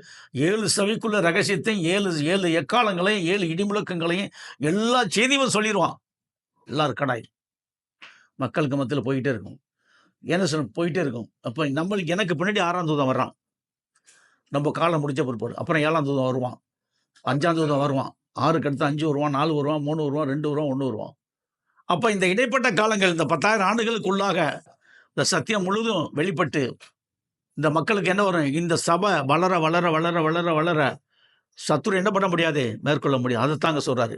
7 சபைக்குள்ள ரகசியத்தையும் 7 எக்காலங்களையும் 7 இடிமுழக்கங்களையும் எல்லா செய்தியும் சொல்லிடுவான். எல்லாரும் கடாய் மக்களுக்கு மத்தியில் போயிட்டே இருக்கும். என்ன சொல்ல போயிட்டே இருக்கும். அப்போ நம்மளுக்கு எனக்கு பின்னாடி 6ஆம் தூதன் வர்றான். நம்ம காலம் முடிச்ச பிற்பாடு அப்புறம் 7ஆம் தூதன் வருவான், 5ஆம் தூதன் வருவான், 6க்கு அடுத்து 5 வருவான், 4 வருவான், 3 வருவான், 2 வருவான், 1 வருவான். அப்போ இந்த இடைப்பட்ட காலங்கள், இந்த 10,000 ஆண்டுகளுக்குள்ளாக இந்த சத்தியம் முழுதும் வெளிப்பட்டு இந்த மக்களுக்கு என்ன வரும், இந்த சபை வளர வளர வளர வளர வளர சத்துரு என்ன பண்ண முடியாது, மேற்கொள்ள முடியும். அதைத்தாங்க சொல்றாரு.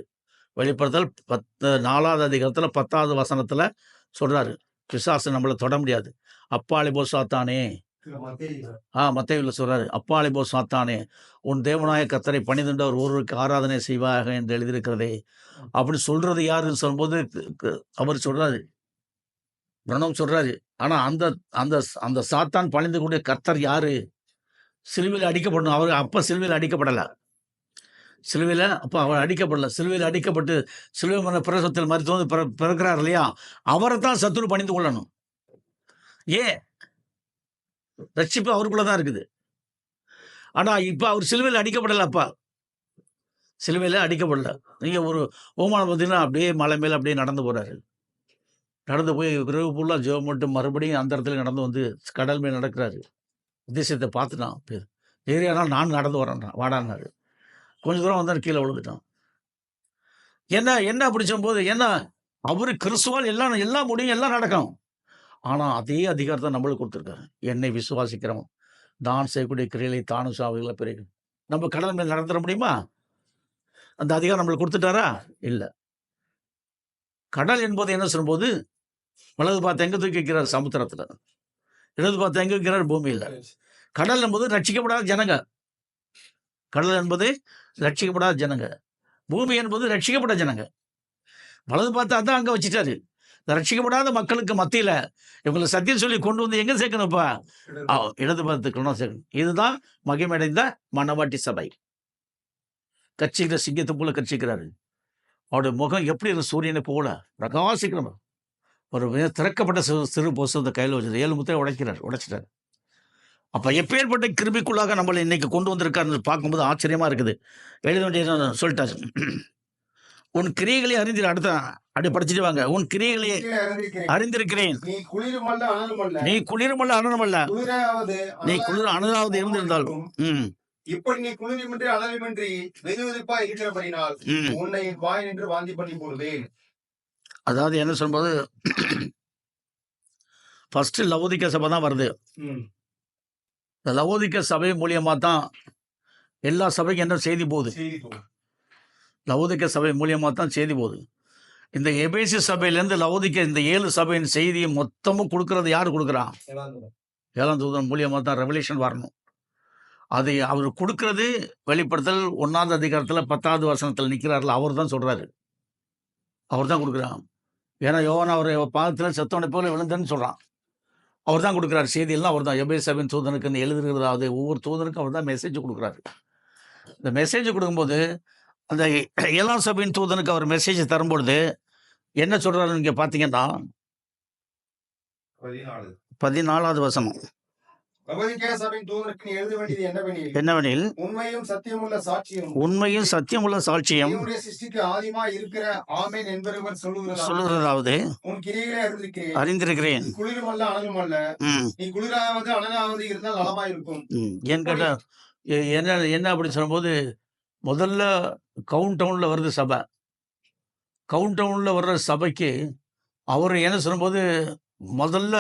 வெளிப்படுத்தல் 4வது அதிகாரத்தில் 10வது வசனத்தில் சொல்றாரு, பிசாசு நம்மளை தொட முடியாது. அப்பாலை போ சாத்தானே, மத்தேயுவில் சொல்றாரு, அப்பாலை போ சாத்தானே, உன் தேவனாய கர்த்தரை பணிந்துண்டவர் ஒருவருக்கு ஆராதனை செய்வாக என்று எழுதியிருக்கிறதே அப்படின்னு சொல்றது யாருன்னு சொல்லும்போது அவர் சொல்றாரு, பிரணவம் சொல்றாரு. ஆனா அந்த அந்த அந்த சாத்தான் பணிந்து கூடிய கர்த்தர் யாரு? சிலுவையில் அடிக்கப்படணும். அவர் அப்ப சிலுவையில் அடிக்கப்படல. சிலுவையில் அப்போ அவர் அடிக்கப்படல. சிலுவையில் அடிக்கப்பட்டு சிலுவை மரண பிரசவத்தில் மரித்து வந்து பிறக்கிறார் இல்லையா, அவரை தான் சத்துரு பணிந்து கொள்ளணும். ஏன்? ரட்சிப்பு அவருக்குள்ளதான் இருக்குது. ஆனா இப்ப அவர் சிலுவையில் அடிக்கப்படல. அப்பா சிலுவையில் அடிக்கப்படல. நீங்க ஒரு ஓமானம் பார்த்தீங்கன்னா அப்படியே மலை மேல அப்படியே நடந்து போறாரு. நடந்து போய் இரவு ஃபுல்லாக ஜெபம் மட்டும் மறுபடியும் அந்த இடத்துல நடந்து வந்து கடல் மேல் நடக்கிறாரு. உத்தேசத்தை பார்த்துட்டான். ஏரியானால் நான் நடந்து வரேன் வாடான்னாரு. கொஞ்சம் தூரம் வந்தால் கீழே விழுந்துட்டான். என்ன அப்படி சொல்லும்போது, ஏன்னா அவரு கிறிஸ்துவால் எல்லாம் முடியும், எல்லாம் நடக்கும். ஆனால் அதே அதிகாரத்தை நம்மளுக்கு கொடுத்துருக்காரு. என்னை விசுவாசிக்கிறவன் நான் செய்யக்கூடிய கிரியைகளை தானும் சாவுகளை பிறகு நம்ம கடல் மேல் நடந்துட முடியுமா? அந்த அதிகாரம் நம்மளுக்கு கொடுத்துட்டாரா? இல்லை. கடல் என்பது என்ன சொல்லும்போது, வலது பார்த்து எங்கே தூக்கி வைக்கிறார்? சமுத்திரத்தில். இடது பார்த்து எங்கே வைக்கிறார்? பூமியில். கடல் என்பது ரட்சிக்கப்படாத ஜனங்க. கடல் என்பது ரட்சிக்கப்படாத ஜனங்க. பூமி என்பது ரட்சிக்கப்பட்ட ஜனங்க. வலது பார்த்து அதான் அங்கே வச்சுட்டாரு. இந்த ரட்சிக்கப்படாத மக்களுக்கு மத்தியில் இவங்களை சத்தியம் சொல்லி கொண்டு வந்து எங்கே சேர்க்கணும்ப்பா? இடது பார்த்துக்கணும் சேர்க்கணும். இதுதான் மகிமடைந்த மணவாட்டி சபை. கட்சிக்கிற சிங்கத்தை போல கட்சிக்கிறாரு. அவருடைய முகம் எப்படி இருக்கு? சூரியனை போல பிரகாசிக்கணும். ஒரு திறக்கப்பட்ட சிறு புஸ்தகத்தை கையில் வச்சுட்டு 7 முத்தையை உடைச்சிட்டார். அப்போ எப்பேற்பட்ட கிருபிக்குள்ளாக நம்மளை இன்னைக்கு கொண்டு வந்திருக்காருன்னு பார்க்கும்போது ஆச்சரியமா இருக்குது. எழுத வேண்டிய சொல்லிட்டாரு, உன் கிரியைகளை அறிந்து அடுத்த அப்படி படிச்சுட்டு வாங்க. உன் கிரியைகளை அறிந்திருக்கிறேன். நீ குளிருமல்ல அனலுமல்ல. நீ குளிர் அனலாவது இருந்திருந்தாலும் இப்படி நீ குளிருமின்றி அனலுமின்றி வெதுவெதுப்பா இருக்கிறபடினால் உன்னை வாய் நின்று வாந்தி பண்ணி போடுவேன். அதாவது என்ன சொல்லும்போது, ஃபர்ஸ்ட் லவோதிக்கா சபை தான் வருது. இந்த லவோதிக்கா சபை மூலியமா தான் எல்லா சபைக்கும் என்ன செய்தி போகுது? லவோதிக்கா சபை மூலியமா தான் செய்தி போகுது. இந்த எபேசு சபையிலேருந்து லவோதிக்கா இந்த 7 சபையின் செய்தியை மொத்தமும் கொடுக்கறது யாரு கொடுக்குறான்? 7ஆம் தூதன் மூலியமா தான் ரெவலேஷன் வரணும். அதை அவர் கொடுக்கறது வெளிப்படுத்தல் 1வது அதிகாரத்தில் 10வது வசனத்தில் நிற்கிறார்ல, அவர் தான் சொல்றாரு. அவர் தான் கொடுக்குறான். ஏன்னா யோவான் அவர் பாதத்தில் செத்தவனை போல விழுந்தன்னு சொல்றான். அவர் தான் கொடுக்குறாரு. செய்தியெல்லாம் அவர் தான். எபேசு சபையின் தூதனுக்கு எழுதுகிறதாவது ஒவ்வொரு தூதனுக்கும் அவர் தான் மெசேஜ் கொடுக்குறாரு. இந்த மெசேஜ் கொடுக்கும்போது அந்த 7ஆம் சபையின் தூதனுக்கு அவர் மெசேஜ் தரும்பொழுது என்ன சொல்றாரு நீங்க பார்த்தீங்கன்னா 14வது வசனம், என்னவெனில் உண்மையும் சத்தியமுள்ள சாட்சியம் சொல்லுகிறதாவது அறிந்திருக்கிறேன். ஏன் கேட்டா என்ன அப்படி சொல்லும்போது, முதல்ல கவுண்ட் டவுன்ல வருது சபை. கவுண்ட் டவுன்ல வர்ற சபைக்கு அவர் என்ன சொல்லும்போது, முதல்ல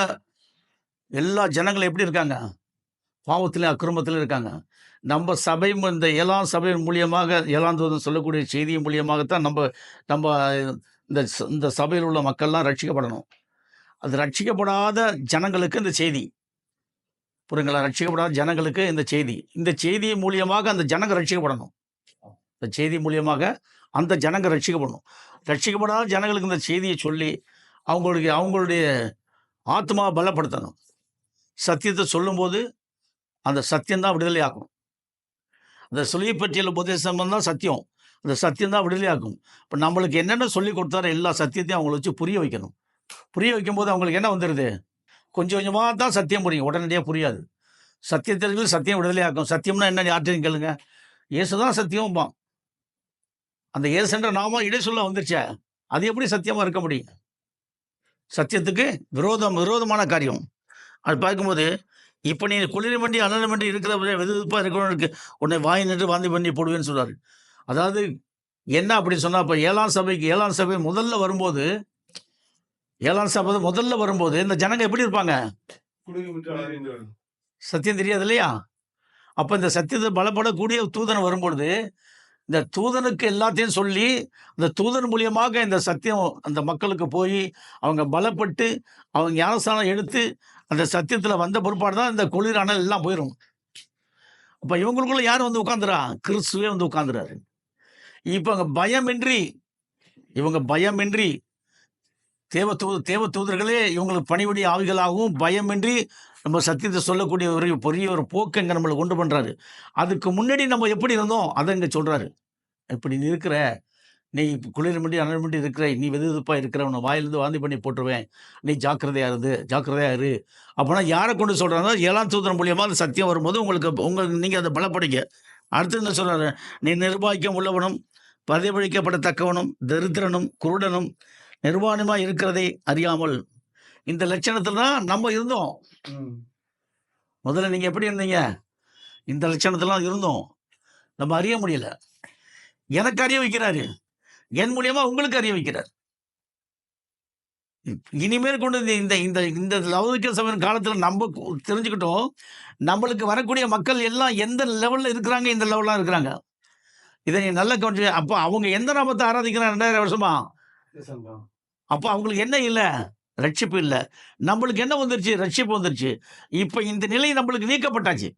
எல்லா ஜனங்களும் எப்படி இருக்காங்க? பாவத்திலும் அக்கிரமத்திலும் இருக்காங்க. நம்ம சபை இந்த 7ஆம் சபையின் மூலியமாக 7ஆம் தூதன் சொல்லக்கூடிய செய்தியின் மூலியமாகத்தான் நம்ம இந்த சபையில் உள்ள மக்கள்லாம் ரட்சிக்கப்படணும். அது ரட்சிக்கப்படாத ஜனங்களுக்கு இந்த செய்தி. புரியுங்களா? ரட்சிக்கப்படாத ஜனங்களுக்கு இந்த செய்தி மூலியமாக அந்த ஜனங்க ரட்சிக்கப்படணும். இந்த செய்தி மூலியமாக அந்த ஜனங்க ரட்சிக்கப்படணும். ரட்சிக்கப்படாத ஜனங்களுக்கு இந்த செய்தியை சொல்லி அவங்களுடைய ஆத்மாவை பலப்படுத்தணும். சத்தியத்தை சொல்லும்போது அந்த சத்தியம்தான் விடுதலையாக்கும். அந்த சுழியப்பற்றியல் உபதேசம் தான் சத்தியம். அந்த சத்தியம் தான் விடுதலையாக்கும். இப்போ நம்மளுக்கு என்னென்ன சொல்லி கொடுத்தாரோ எல்லா சத்தியத்தையும் அவங்கள வச்சு புரிய வைக்கணும். புரிய வைக்கும்போது அவங்களுக்கு என்ன வந்துடுது? கொஞ்சம் கொஞ்சமாக தான் சத்தியம் புரியும், உடனடியாக புரியாது. சத்தியத்திற்கு சத்தியம் விடுதலையாக்கும். சத்தியம்னா என்ன? யார்ட்டையும் கேளுங்க. இயேசு தான் சத்தியம்பான். அந்த இயேசுன்ற நாமம் இடைச்சொல்ல வந்துருச்சே, அது எப்படி சத்தியமாக இருக்க முடியும்? சத்தியத்துக்கு விரோதமான காரியம். அது பார்க்கும்போது இப்போ நீ குளிர் மண்டி அனல் மண்டி இருக்கிற வெதுப்பாக இருக்கிறவனுக்கு உன்னை வாய் நின்று வாந்தி பண்ணி போடுவேன்னு சொல்றாரு. அதாவது என்ன அப்படி சொன்னா, இப்போ ஏழாம் சபை முதல்ல வரும்போது இந்த ஜனங்க எப்படி இருப்பாங்க? சத்தியம் தெரியாது இல்லையா? அப்போ இந்த சத்தியத்தை பலப்படக்கூடிய தூதன் வரும்பொழுது இந்த தூதனுக்கு எல்லாத்தையும் சொல்லி இந்த தூதன் மூலியமாக இந்த சத்தியம் அந்த மக்களுக்கு போய் அவங்க பலப்பட்டு அவங்க ஞானஸ்தானம் எடுத்து அந்த சத்தியத்தில் வந்த பிற்பாடு தான் இந்த குளிர் அனல் எல்லாம் போயிடும். அப்போ இவங்களுக்குள்ள யார் வந்து உட்காந்துரா? கிறிஸ்துவே வந்து உட்காந்துறாரு. இப்போ இவங்க பயமின்றி தேவ தூதர்களே இவங்களுக்கு பணிவிடை ஆவிகளாகவும் பயமின்றி நம்ம சத்தியத்தை சொல்லக்கூடிய பெரிய ஒரு போக்கு இங்கே நம்மளை கொண்டு பண்ணுறாரு. அதுக்கு முன்னாடி நம்ம எப்படி இருந்தோம் அதை இங்கே சொல்கிறாரு. இப்படி நீ இருக்கிற, நீ குளிர் மண்டி அனல் மண்டி இருக்கிற, நீ வெதுப்பாக இருக்கிற, உன்னை வாயிலிருந்து வாந்தி பண்ணி போட்டுருவேன், நீ ஜாக்கிரதையா இரு. அப்போனா யாரை கொண்டு சொல்கிறாங்க? 7ஆம் தூதன் மூலியமாக அந்த சத்தியம் வரும்போது நீங்கள் அதை பலப்படுங்க. அடுத்து என்ன சொல்கிறாரு? நீ நிர்வாகிக்கம் உள்ளவனும் பரிதபிக்கப்படத்தக்கவனும் தரித்திரனும் குருடனும் நிர்வாணமாக இருக்கிறதை அறியாமல். இந்த லட்சணத்தில் தான் நம்ம இருந்தோம். முதல்ல நீங்கள் எப்படி இருந்தீங்க? இந்த லட்சணத்துலாம் இருந்தோம். நம்ம அறிய முடியல. எனக்கு அறிய வைக்கிறாரு, என் மூலியமா உங்களுக்கு அறிய வைக்கிறார். இனிமேல் கொண்டு இந்த இந்த இந்த லௌகிக சபையின் காலத்தில் நம்ம தெரிஞ்சுக்கிட்டோம், நம்மளுக்கு வரக்கூடிய மக்கள் எல்லாம் எந்த லெவலில் இருக்கிறாங்க, இந்த லெவலில் இருக்கிறாங்க. இதை நீ நல்லா கவனிச்சு. அப்போ அவங்க எந்த நாமத்தை ஆராதிக்கிறாங்க 2000 வருஷமா? அப்போ அவங்களுக்கு என்ன இல்லை? ரட்சிப்பு இல்லை. நம்மளுக்கு என்ன வந்துருச்சு? ரட்சிப்பு வந்துருச்சு. இப்போ இந்த நிலை நம்மளுக்கு நீக்கப்பட்டாச்சு.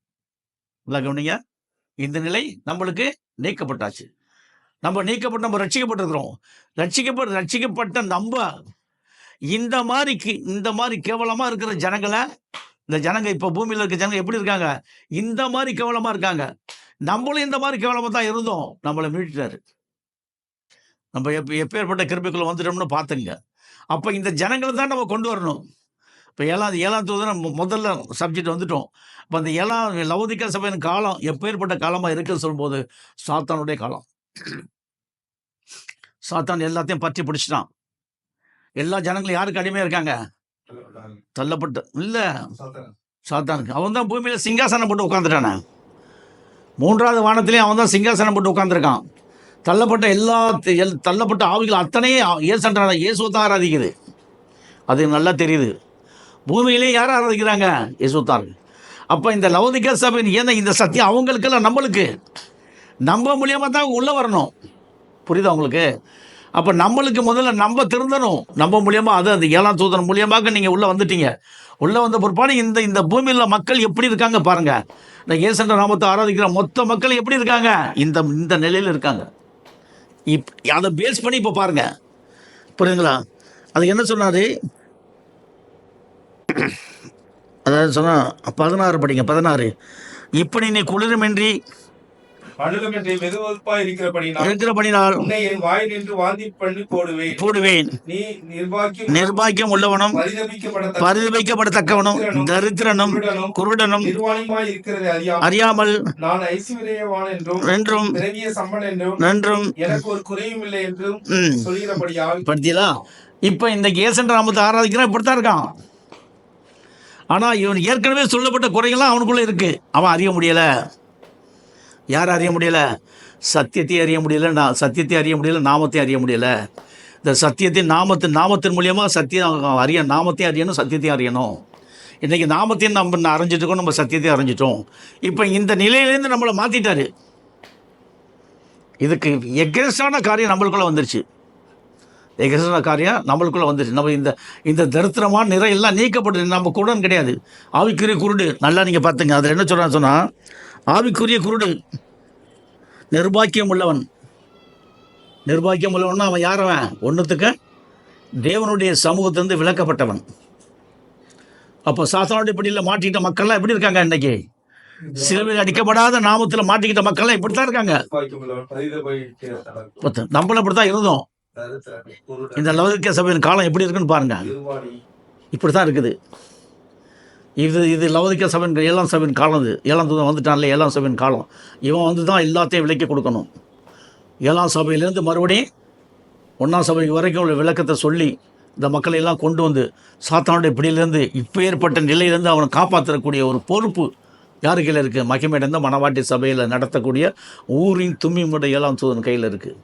நல்லா கவனிங்க, இந்த நிலை நம்மளுக்கு நீக்கப்பட்டாச்சு. நம்ம ரட்சிக்கப்பட்டிருக்கிறோம். ரட்சிக்கப்பட்ட நம்ம இந்த மாதிரி கேவலமா இருக்கிற ஜனங்களை, இந்த ஜனங்க இப்போ பூமியில் இருக்க ஜனங்க எப்படி இருக்காங்க? இந்த மாதிரி கேவலமா இருக்காங்க. நம்மளும் இந்த மாதிரி கேவலமா தான் இருந்தோம். நம்மளை மீட்டுட்டாரு. நம்ம எப்பேற்பட்ட கிருபைக்குள்ள வந்துட்டோம்னு பார்த்துங்க. அப்போ இந்த ஜனங்களை தான் நம்ம கொண்டு வரணும். இப்போ ஏழாம் தூதன் முதல்ல சப்ஜெக்ட் வந்துட்டோம். இப்போ அந்த லவோதிக்கா சபையின் காலம் எப்பேற்பட்ட காலமாக இருக்குன்னு சொல்லும்போது சாத்தானுடைய காலம். சாத்தான் எல்லாத்தையும் பற்றி பிடிச்சிட்டான். எல்லா ஜனங்களும் யாருக்கு அடிமையாக இருக்காங்க? தள்ளப்பட்ட இல்லை, சாத்தானுக்கு. அவன் தான் பூமியில் சிங்காசனம் போட்டு உட்காந்துட்டானே. 3வது வானத்திலையும் அவன் தான் சிங்காசனம் போட்டு உட்காந்துருக்கான். தள்ளப்பட்ட ஆவிகள் அத்தனையும் இயேசுவை தான் ஆராதிக்குது. அது நல்லா தெரியுது. பூமியிலே யார் ஆராதிக்கிறாங்க? இயேசுத்தார். அப்போ இந்த லவோதிக்கா சபையின் ஏன்னா இந்த சத்தியம் அவங்களுக்கெல்லாம் நம்ம மூலியமாக தான் உள்ளே வரணும். புரியுதா உங்களுக்கு? அப்போ நம்மளுக்கு முதல்ல நம்ம திருந்தணும். நம்ம மூலியமாக அந்த 7ஆம் தூதன் மூலியமாக நீங்கள் உள்ளே வந்துட்டீங்க. உள்ளே வந்த பிற்பாடு இந்த பூமியில் மக்கள் எப்படி இருக்காங்க பாருங்க. இந்த இயேசுன்ற நாமத்தை ஆராதிக்கிற மொத்த மக்கள் எப்படி இருக்காங்க? இந்த நிலையில் இருக்காங்க. அதை பேஸ் பண்ணி இப்போ பாருங்க, புரியுதுங்களா? அது என்ன சொன்னாரு? அதாவது சொன்னா 16 படிங்க. 16 இப்படி நீ குளிருமின்றி இருக்கிறபடினால் உன்னை என் வாயில் நின்று வாந்தி பண்ணி போடுவேன். நீ நிர்பாக்கியம் உள்ளவனும் பரிதபிக்கப்படத்தக்கவனும் தரித்திரனும் குருடனும் நிர்வாணமாய் இருக்கிறதை அறியாமல் நான் ஐஸ்வர்யவான் என்றும் பெரிய சம்பளம் நன்றும் எனக்கு ஒரு குறையும் இல்லை என்றும் சொல்கிறபடியால். படுத்தீங்களா? இப்போ இந்த இயேசுன்ற நாமத்தை ஆராதிக்கிறான், இப்படித்தான் இருக்கான். ஆனா இவன் ஏற்கனவே சொல்லப்பட்ட குறைகள்லாம் அவனுக்குள்ள இருக்கு. அவன் அறிய முடியல. யார் அறிய முடியல? சத்தியத்தை அறிய முடியல. நாமத்தை அறிய முடியல. இந்த சத்தியத்தின் நாமத்தின் மூலியமாக சத்தியம் நாமத்தையும் அறியணும், சத்தியத்தையும் அறியணும். இன்றைக்கி நாமத்தையும் நம்ம அறிஞ்சிட்டு இருக்கோம், நம்ம சத்தியத்தையும் அறிஞ்சிட்டோம். இப்போ இந்த நிலையிலேருந்து நம்மளை மாற்றிட்டாரு. இதுக்கு எக்ரெஸ்டான காரியம் நம்மளுக்குள்ளே வந்துருச்சு. எகசன காரியம் நம்மளுக்குள்ளே வந்துச்சு. நம்ம இந்த தரித்திரமான நிறை எல்லாம் நீக்கப்பட்டு நம்ம குருடன் கிடையாது. ஆவிக்குரிய குருடு நல்லா நீங்கள் பார்த்துங்க. அதில் என்ன சொல்கிறான்னு சொன்னால், ஆவிக்குரிய குருடு நிர்பாக்கியம் உள்ளவன். நிர்பாக்கியம் உள்ளவன்னா அவன் யாரவன்? ஒன்றுத்துக்கு தேவனுடைய சமூகத்திலிருந்து விலக்கப்பட்டவன். அப்போ சாத்தானுடைய பிடியில் மாட்டிக்கிட்ட மக்கள்லாம் எப்படி இருக்காங்க? இன்னைக்கு சிலுவையில் அடிக்கப்படாத நாமத்தில் மாட்டிக்கிட்ட மக்கள்லாம் இப்படி தான் இருக்காங்க. நம்மளும் அப்படி தான் இருந்தோம். இந்த லவோதிக்கேயா சபையின் காலம் எப்படி இருக்குன்னு பாருங்க. இப்படி தான் இருக்குது. இது லவோதிக்கேயா சபையின் 7ஆம் சபையின் காலம். இது 7ஆம் தூதன் வந்துட்டான்ல, 7ஆம் சபையின் காலம். இவன் வந்து தான் எல்லாத்தையும் விலக்கி கொடுக்கணும். 7ஆம் சபையிலேருந்து மறுபடியும் 1ஆம் சபைக்கு வரைக்கும் உள்ள விளக்கத்தை சொல்லி இந்த மக்களை எல்லாம் கொண்டு வந்து சாத்தானுடைய பிடியிலேருந்து இப்போ ஏற்பட்ட நிலையிலேருந்து அவனை காப்பாற்றக்கூடிய ஒரு பொறுப்பு யார் கையில் இருக்குது? மகிமையடைந்த மணவாட்டி சபையில் நடத்தக்கூடிய ஊரின் தும்மியுடைய 7ஆம் தூதன் கையில் இருக்குது.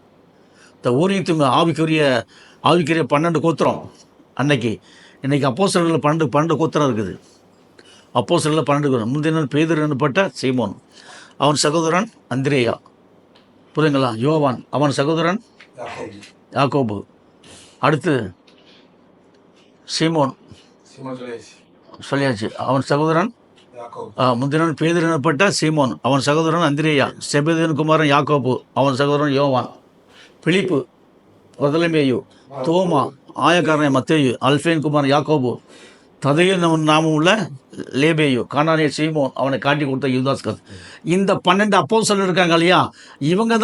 இந்த ஊரின் தும்மி ஆவிக்குரிய 12 கோத்திரம். இன்னைக்கு அப்போஸ்தலர்கள் 12 கோத்திரம் இருக்குது. அப்போஸ்தலர்கள் 12 முந்தின பேதுரு எனப்பட்ட சீமோன், அவன் சகோதரன் அந்திரேயா, புரியுங்களா? யோவான், அவன் சகோதரன் யாக்கோபு, அடுத்து சீமோன் சொல்லியாச்சு, அவன் சகோதரன் முந்தினன் பேதுரு எனப்பட்ட சீமோன், அவன் சகோதரன் அந்திரேயா, செபெதேயின் குமாரன் யாக்கோபு, அவன் சகோதரன் யோவான், பிலிப்பு, பர்தலமேயு, தோமா, ஆயக்காரன் மத்தேயு, அல்ஃபேயின் குமாரன் யாக்கோபு, ததையின் நாமம் உள்ள லேபேயு, கானானிய சீமோன், அவனை காட்டி கொடுத்த யூதாஸ்கர். இந்த 12 அப்போஸ்தலர் இருக்காங்க இல்லையா, இவங்க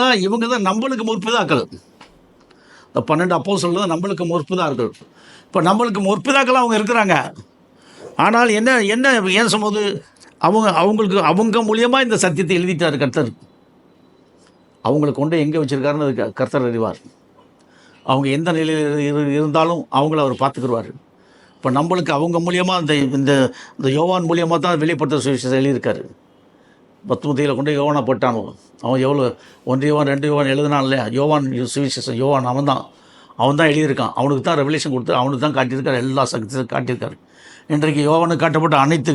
தான் நம்மளுக்கு முற்பிதாக்கள். இந்த 12 அப்போஸ்தலர் தான் நம்மளுக்கு முற்பிதாக்கள். இப்போ நம்மளுக்கு முற்பிதாக்கள் அவங்க இருக்கிறாங்க. ஆனால் என்ன ஏன் சொல்லும்போது அவங்க மூலியமாக இந்த சத்தியத்தை எழுதிட்டார் கர்த்தர். அவங்களை கொண்டு எங்கே வச்சுருக்காருன்னு கர்த்தர் அறிவார். அவங்க எந்த நிலையில் இருந்தாலும் அவங்கள அவர் பார்த்துக்குருவார். இப்போ நம்மளுக்கு அவங்க மூலியமாக இந்த யோவான் மூலியமாக தான் வெளிப்படுத்த சுவிசேஷம் எழுதியிருக்காரு. 10 கொண்டு யோவானை போட்டானோ, அவன் எவ்வளோ 1 யோவான் 2 யோவான் எழுதினான் இல்லையா? யோவான் சுவிசேஷம் யோவான் அவன் தான் எழுதியிருக்கான். அவனுக்கு தான் ரெவலேஷன் கொடுத்து அவனுக்கு தான் காட்டியிருக்காரு, எல்லா சக்தியும் காட்டியிருக்காரு. இன்றைக்கு யோவானுக்கு காட்டப்பட்ட அனைத்து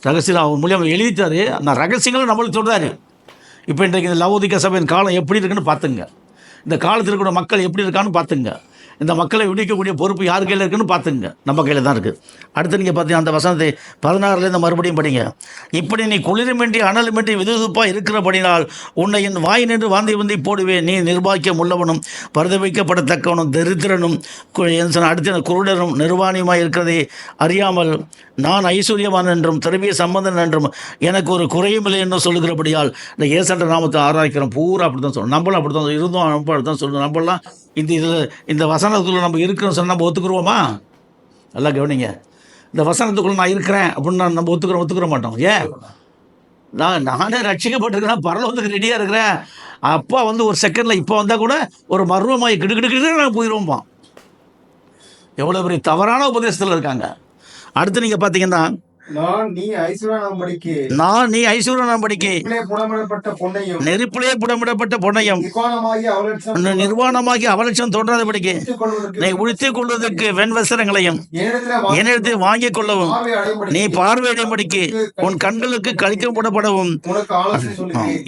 ரகசியம் அவன் மூலியமாக எழுதிட்டாரு. அந்த ரகசியங்களும் நம்மளுக்கு சொல்கிறாரு. இப்போ இன்றைக்கு இந்த லவோதிக்கேயா சபையின் காலம் எப்படி இருக்குன்னு பார்த்துங்க. இந்த காலத்தில் இருக்கிற மக்கள் எப்படி இருக்கான்னு பார்த்துங்க. இந்த மக்களை விடுவிக்கக்கூடிய பொறுப்பு யார் கையில் இருக்குன்னு பார்த்துங்க. நம்ம கையில் தான் இருக்குது. அடுத்து நீங்கள் பார்த்தீங்கன்னா அந்த வசனத்தை 16 மறுபடியும் படிங்க. இப்படி நீ குளிருமின்றி அனலுமின்றி விதுவிதுப்பாக இருக்கிறபடினால் உன்னை என் வாய் நின்று வாந்தி போடுவேன். நீ நிர்பாக்கியம் உள்ளவனும் பரிதவிக்கப்படத்தக்கவனும் தரித்திரனும் அடுத்த குருடரும் நிர்வாணியுமாய் இருக்கிறதை அறியாமல் நான் ஐஸ்வர்யவான் என்றும் திரவிய சம்பந்தன் என்றும் எனக்கு ஒரு குறையும் இல்லை என்று சொல்லுகிறபடியால் இந்த ஏசன்ற நாமத்தை ஆராய்க்கிறோம். பூரா அப்படி தான் சொல்லணும். நம்மளும் அப்படி தான் இருந்தோம், அப்படி தான் சொல்லணும். நம்மளாம் இந்த வசனத்துக்குள்ளே நம்ம இருக்கிறோம் சொன்னால் நம்ம ஒத்துக்குருவோமா? நல்லா கவனிங்க. இந்த வசனத்துக்குள்ளே நான் இருக்கிறேன் அப்படின்னு நம்ம ஒத்துக்கிற மாட்டோம். ஏன்? நானே ரட்சிக்கப்பட்டிருக்கிறேன், பரலோகத்துக்கு ரெடியாக இருக்கிறேன். அப்பா வந்து ஒரு செகண்டில் இப்போ வந்தால் கூட ஒரு மர்வமாய் கிடுக்கிட்டு நாங்கள் போயிடுவோம்ப்பா. எவ்வளோ பெரிய தவறான உபதேசத்தில் இருக்காங்க. அடுத்து நீங்கள் பார்த்தீங்கன்னா நான் நீ ஐஸ்வர்யனாம்படிக்கு நெருப்பிலே புடமிடப்பட்ட பொன்னையும் நிர்வாணமாகி அவலட்சம் தோன்றாதபடிக்கு நீ உடுத்திக் கொள்வதற்கு வெண்வசரங்களையும் என்னிடத்தில் வாங்கிக் கொள்ளவும் நீ பார்வையிடும்படிக்கு உன் கண்களுக்கு கழிக்கம் போடப்படவும்.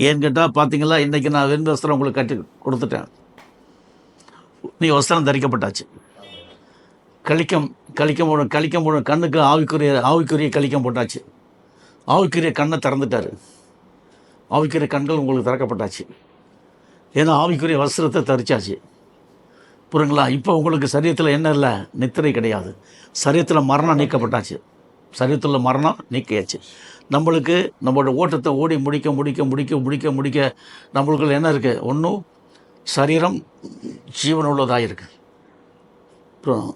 ஏன்னு கேட்டால் பார்த்தீங்களா, இன்னைக்கு நான் வெண்வஸ்திரம் உங்களுக்கு கட்டி கொடுத்துட்டேன். நீ வஸ்திரம் தரிக்கப்பட்டாச்சு. கலிக்கம் போட கண்ணுக்கு ஆவிக்குரிய கலிக்கம் போட்டாச்சு. ஆவிக்குரிய கண்ணை திறந்துட்டார். ஆவிக்குரிய கண்கள் உங்களுக்கு திறக்கப்பட்டாச்சு. ஏன்னா ஆவிக்குரிய வஸ்திரத்தை தரிச்சாச்சு. புரியுங்களா? இப்போ உங்களுக்கு சரீரத்தில் என்ன இல்லை? நித்திரை கிடையாது. சரீரத்தில் மரணம் நீக்கப்பட்டாச்சு. சரீரத்தில் மரணம் நீக்கியாச்சு. நம்மளுக்கு நம்மளோட ஓட்டத்தை ஓடி முடிக்க நம்மளுக்குள்ள என்ன இருக்குது? ஒன்றும் சரீரம் ஜீவன் உள்ளதாக இருக்குது. அப்புறம்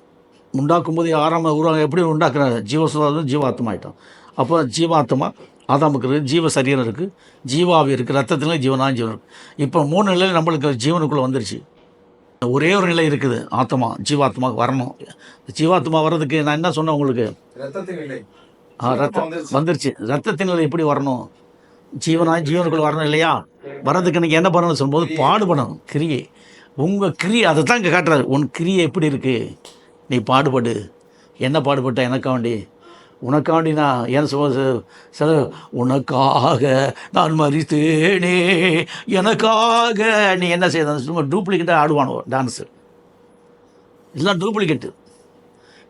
உண்டாக்கும் போது உருவாங்க எப்படி உண்டாக்குறாங்க? ஜீவசுவாதம் ஜீவாத்மா ஆகிட்டோம். அப்போ ஜீவாத்மா ஆதாமுக்கு இருக்குது, ஜீவ சரீரம் இருக்குது, ஜீவாவி இருக்குது, ரத்தத்துலேயும் ஜீவன் இருக்குது. இப்போ 3 நிலையில் நம்மளுக்கு ஜீவனுக்குள்ளே வந்துருச்சு. ஒரே ஒரு நிலை இருக்குது, ஆத்மா. ஜீவாத்மாவுக்கு வரணும். ஜீவாத்மா வர்றதுக்கு நான் என்ன சொன்னேன் உங்களுக்கு? ரத்தம் வந்துருச்சு. ரத்தத்தின் நிலை எப்படி வரணும்? ஜீவனுக்குள்ளே வரணும் இல்லையா? வர்றதுக்கு நீங்கள் என்ன பண்ணணும்னு சொல்லும்போது பாடுபடணும். கிரியை உங்கள் கிரியை அதை தான் இங்கே காட்டுறாரு. உன் கிரியை எப்படி இருக்குது? நீ பாடுபடு. என்ன பாடுபட்ட? எனக்காண்டி, உனக்காண்டி நான் ஏன் சில உனக்காக நான் மரித்தேனே, எனக்காக நீ என்ன செய்த? சும்மா டூப்ளிகேட்டாக ஆடுவானோ டான்ஸு. எல்லாம் டூப்ளிகேட்டு.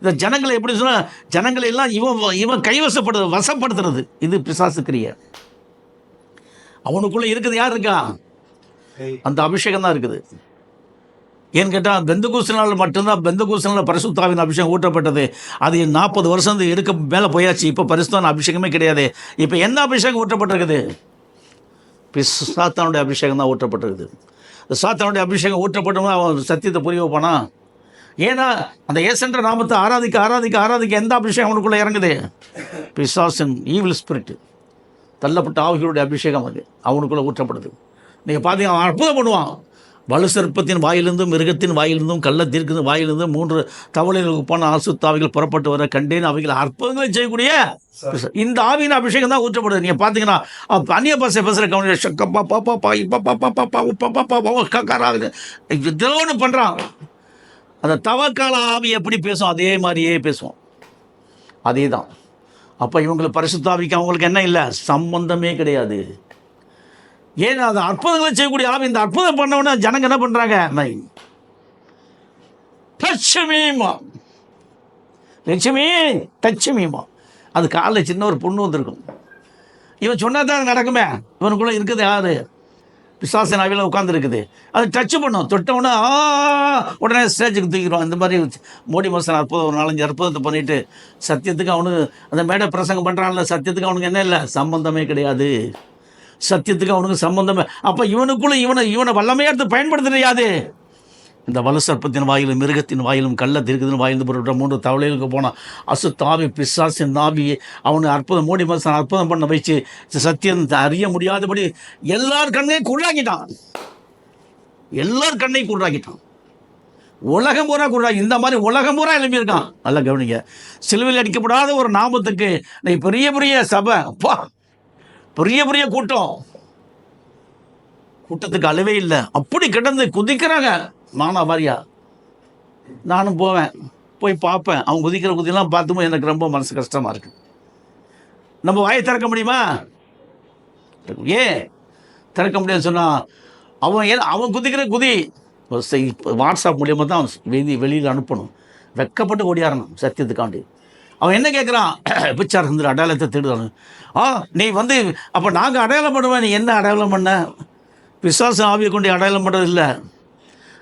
இந்த ஜனங்களை எப்படி சொன்னால், ஜனங்களை எல்லாம் இவன் வசப்படுத்துறது. இது பிசாசு கிரியை. அவனுக்குள்ளே இருக்குது யார் இருக்கா? அந்த அபிஷேகம் தான் இருக்குது. ஏன்னு கேட்டால் பெந்தகோஸ்து நாள் மட்டும்தான் பெந்தகோஸ்து நாள் பரிசுத்தாவின் அபிஷேகம் ஊற்றப்பட்டது. அது 40 வருஷம் எடுக்க மேலே போயாச்சு. இப்போ பரிசுத்தான அபிஷேகமே கிடையாது. இப்போ என்ன அபிஷேகம் ஊற்றப்பட்டிருக்குது? சாத்தானுடைய அபிஷேகம் தான் ஊற்றப்பட்டிருக்குது. சாத்தானுடைய அபிஷேகம் ஊற்றப்பட்டோம்னா அவன் சத்தியத்தை புரிய வைப்பானா? ஏன்னா அந்த ஏசென்ற நாமத்தை ஆராதிக்க எந்த அபிஷேகம் அவனுக்குள்ளே இறங்குது? பிசாசின் ஈவில் ஸ்பிரிட், தள்ளப்பட்ட ஆவிகளுடைய அபிஷேகம் அது அவனுக்குள்ளே ஊற்றப்படுது. நீங்கள் பார்த்தீங்க, அவன் அற்புதம் பண்ணுவான். வலு சர்ப்பத்தின் வாயிலிருந்தும் மிருகத்தின் வாயிலிருந்தும் கள்ள தீர்க்கத்தின் வாயிலிருந்தும் 3 தவளைகளுக்கு போன ஆசுத்தாவிகள் புறப்பட்டு வர கண்டேன். அவைகள் அற்புதங்களை செய்யக்கூடிய இந்த ஆவியின் அபிஷேகம் தான் ஊற்றப்படுது. நீங்கள் பார்த்தீங்கன்னா அந்நிய பாஷை பேசுகிற கவனிச்சு பண்ணுறான். அந்த தவக்கால ஆவி எப்படி பேசும் அதே மாதிரியே பேசுவோம். அதே தான். அப்போ இவங்களுக்கு பரிசுத்தாவிக்கு அவங்களுக்கு என்ன இல்லை, சம்பந்தமே கிடையாது. ஏன்னா அது அற்புதங்களை செய்யக்கூடிய ஆவி. இந்த அற்புதம் பண்ணவொன்னே ஜனங்க என்ன பண்ணுறாங்க? லட்சுமிமா அது காலைல சின்ன ஒரு பொண்ணு வந்திருக்கும். இவன் சொன்னா தான் நடக்குமே. இவனுக்குள்ளே இருக்குது யாரு? பிசாசின் ஆவியில் உட்காந்துருக்குது. அது டச்சு பண்ணும். தொட்டவுடனே உடனே ஸ்டேஜுக்கு தூக்கிடுவான். இந்த மாதிரி மோடி மோசன் அற்புதம் ஒரு 4-5 அற்புதத்தை பண்ணிவிட்டு சத்தியத்துக்கு அவனுக்கு அந்த மேடை பிரசங்கம் பண்ணுறான்ல, சத்தியத்துக்கு அவனுக்கு என்ன இல்லை, சம்பந்தமே கிடையாது. சத்தியத்துக்கு அவனுக்கு சம்பந்தமே. அப்போ இவனுக்குள்ளே இவனை வல்லமையாக எடுத்து பயன்படுத்துறது. இந்த வலு சர்ப்பத்தின் வாயிலும் மிருகத்தின் வாயிலும் கள்ள தீர்க்கத்தின் வாயிலும் பொருட்கள் 3 தவளைகளுக்கு போன அசுத்தாவி பிசாசின் ஆவி அவனை அற்புதம் மோடி மனுஷன் அற்புதம் பண்ண வச்சு சத்தியம் அறிய முடியாதபடி எல்லார் கண்ணையும் குள்ளாக்கிட்டான். எல்லார் கண்ணையும் குள்ளாக்கிட்டான். உலகம் பூரா குள்ளாக்கி இந்த மாதிரி உலகம் பூரா எழுப்பியிருக்கான். நல்லா கவனிங்க. சிலுவையில் அடிக்கப்படாத ஒரு நாமத்துக்கு பெரிய பெரிய சபை, பெரிய கூட்டத்துக்கு அளவே இல்லை. அப்படி கிடந்து குதிக்கிறாங்க. மானா வாரியா நானும் போய் பார்ப்பேன். அவங்க குதிக்கிற குதியெல்லாம் பார்த்துமோ எனக்கு ரொம்ப மனசு கஷ்டமாக இருக்குது. நம்ம வாயை திறக்க முடியுமா? ஏன் திறக்க முடியாது சொன்னால் அவன் குதிக்கிற குதி வாட்ஸ்அப் மூலியமாக தான் வெளியில் அனுப்பணும். வெக்கப்பட்டு ஓடியாரணும் சத்தியத்துக்காண்டி. அவன் என்ன கேட்குறான்? பிச்சார் இருந்துரு அடையாளத்தை தேடுதானு. நீ அப்போ நாங்கள் அடையாளம் பண்ணுவேன். நீ என்ன அடையாளம் பண்ண? பிசாசு ஆவியை கொண்டு அடையாளம் பண்ணுறது இல்லை.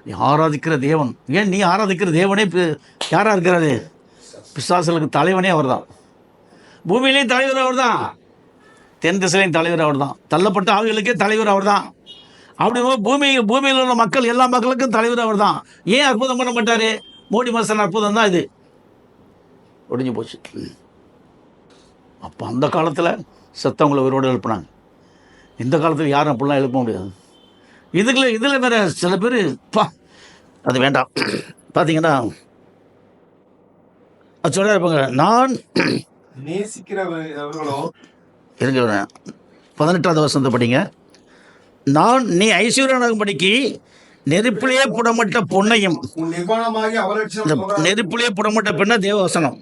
நீ ஆராதிக்கிற தேவன். ஏன் நீ ஆராதிக்கிற தேவனே யாராக இருக்கிறாரு? பிசாசுகளுக்கு தலைவனே அவர் தான். பூமியிலேயும் தலைவர் அவர் தான். தென் திசையிலையும் தலைவர் அவர் தான். தள்ளப்பட்ட ஆவிகளுக்கே தலைவர் அவர் தான். அப்படி பூமியில் உள்ள மக்கள் எல்லா மக்களுக்கும் தலைவர் அவர் தான். ஏன் அற்புதம் பண்ண மாட்டார்? மோடி மனுஷன் அற்புதம் தான் இது. ஒடிஞ்சு போச்சு. அப்போ அந்த காலத்தில் செத்தவங்களை உயிரோடு எழுப்பினாங்க. இந்த காலத்தில் யாரும் அப்படிலாம் எழுப்ப முடியாது. இதில் வேற சில பேர் அது வேண்டாம். பார்த்தீங்கன்னா அது சொல்ல இருப்பாங்க. நான் நேசிக்கிறவர்களோ இருங்க 18வது வசனத்தை படிங்க. நான் நீ ஐஸ்வர்யனாகும்படிக்கு நெருப்பிலே புடமட்ட பொன்னையும், நெருப்பிலே புடமட்ட பெண்ண தேவவசனம்,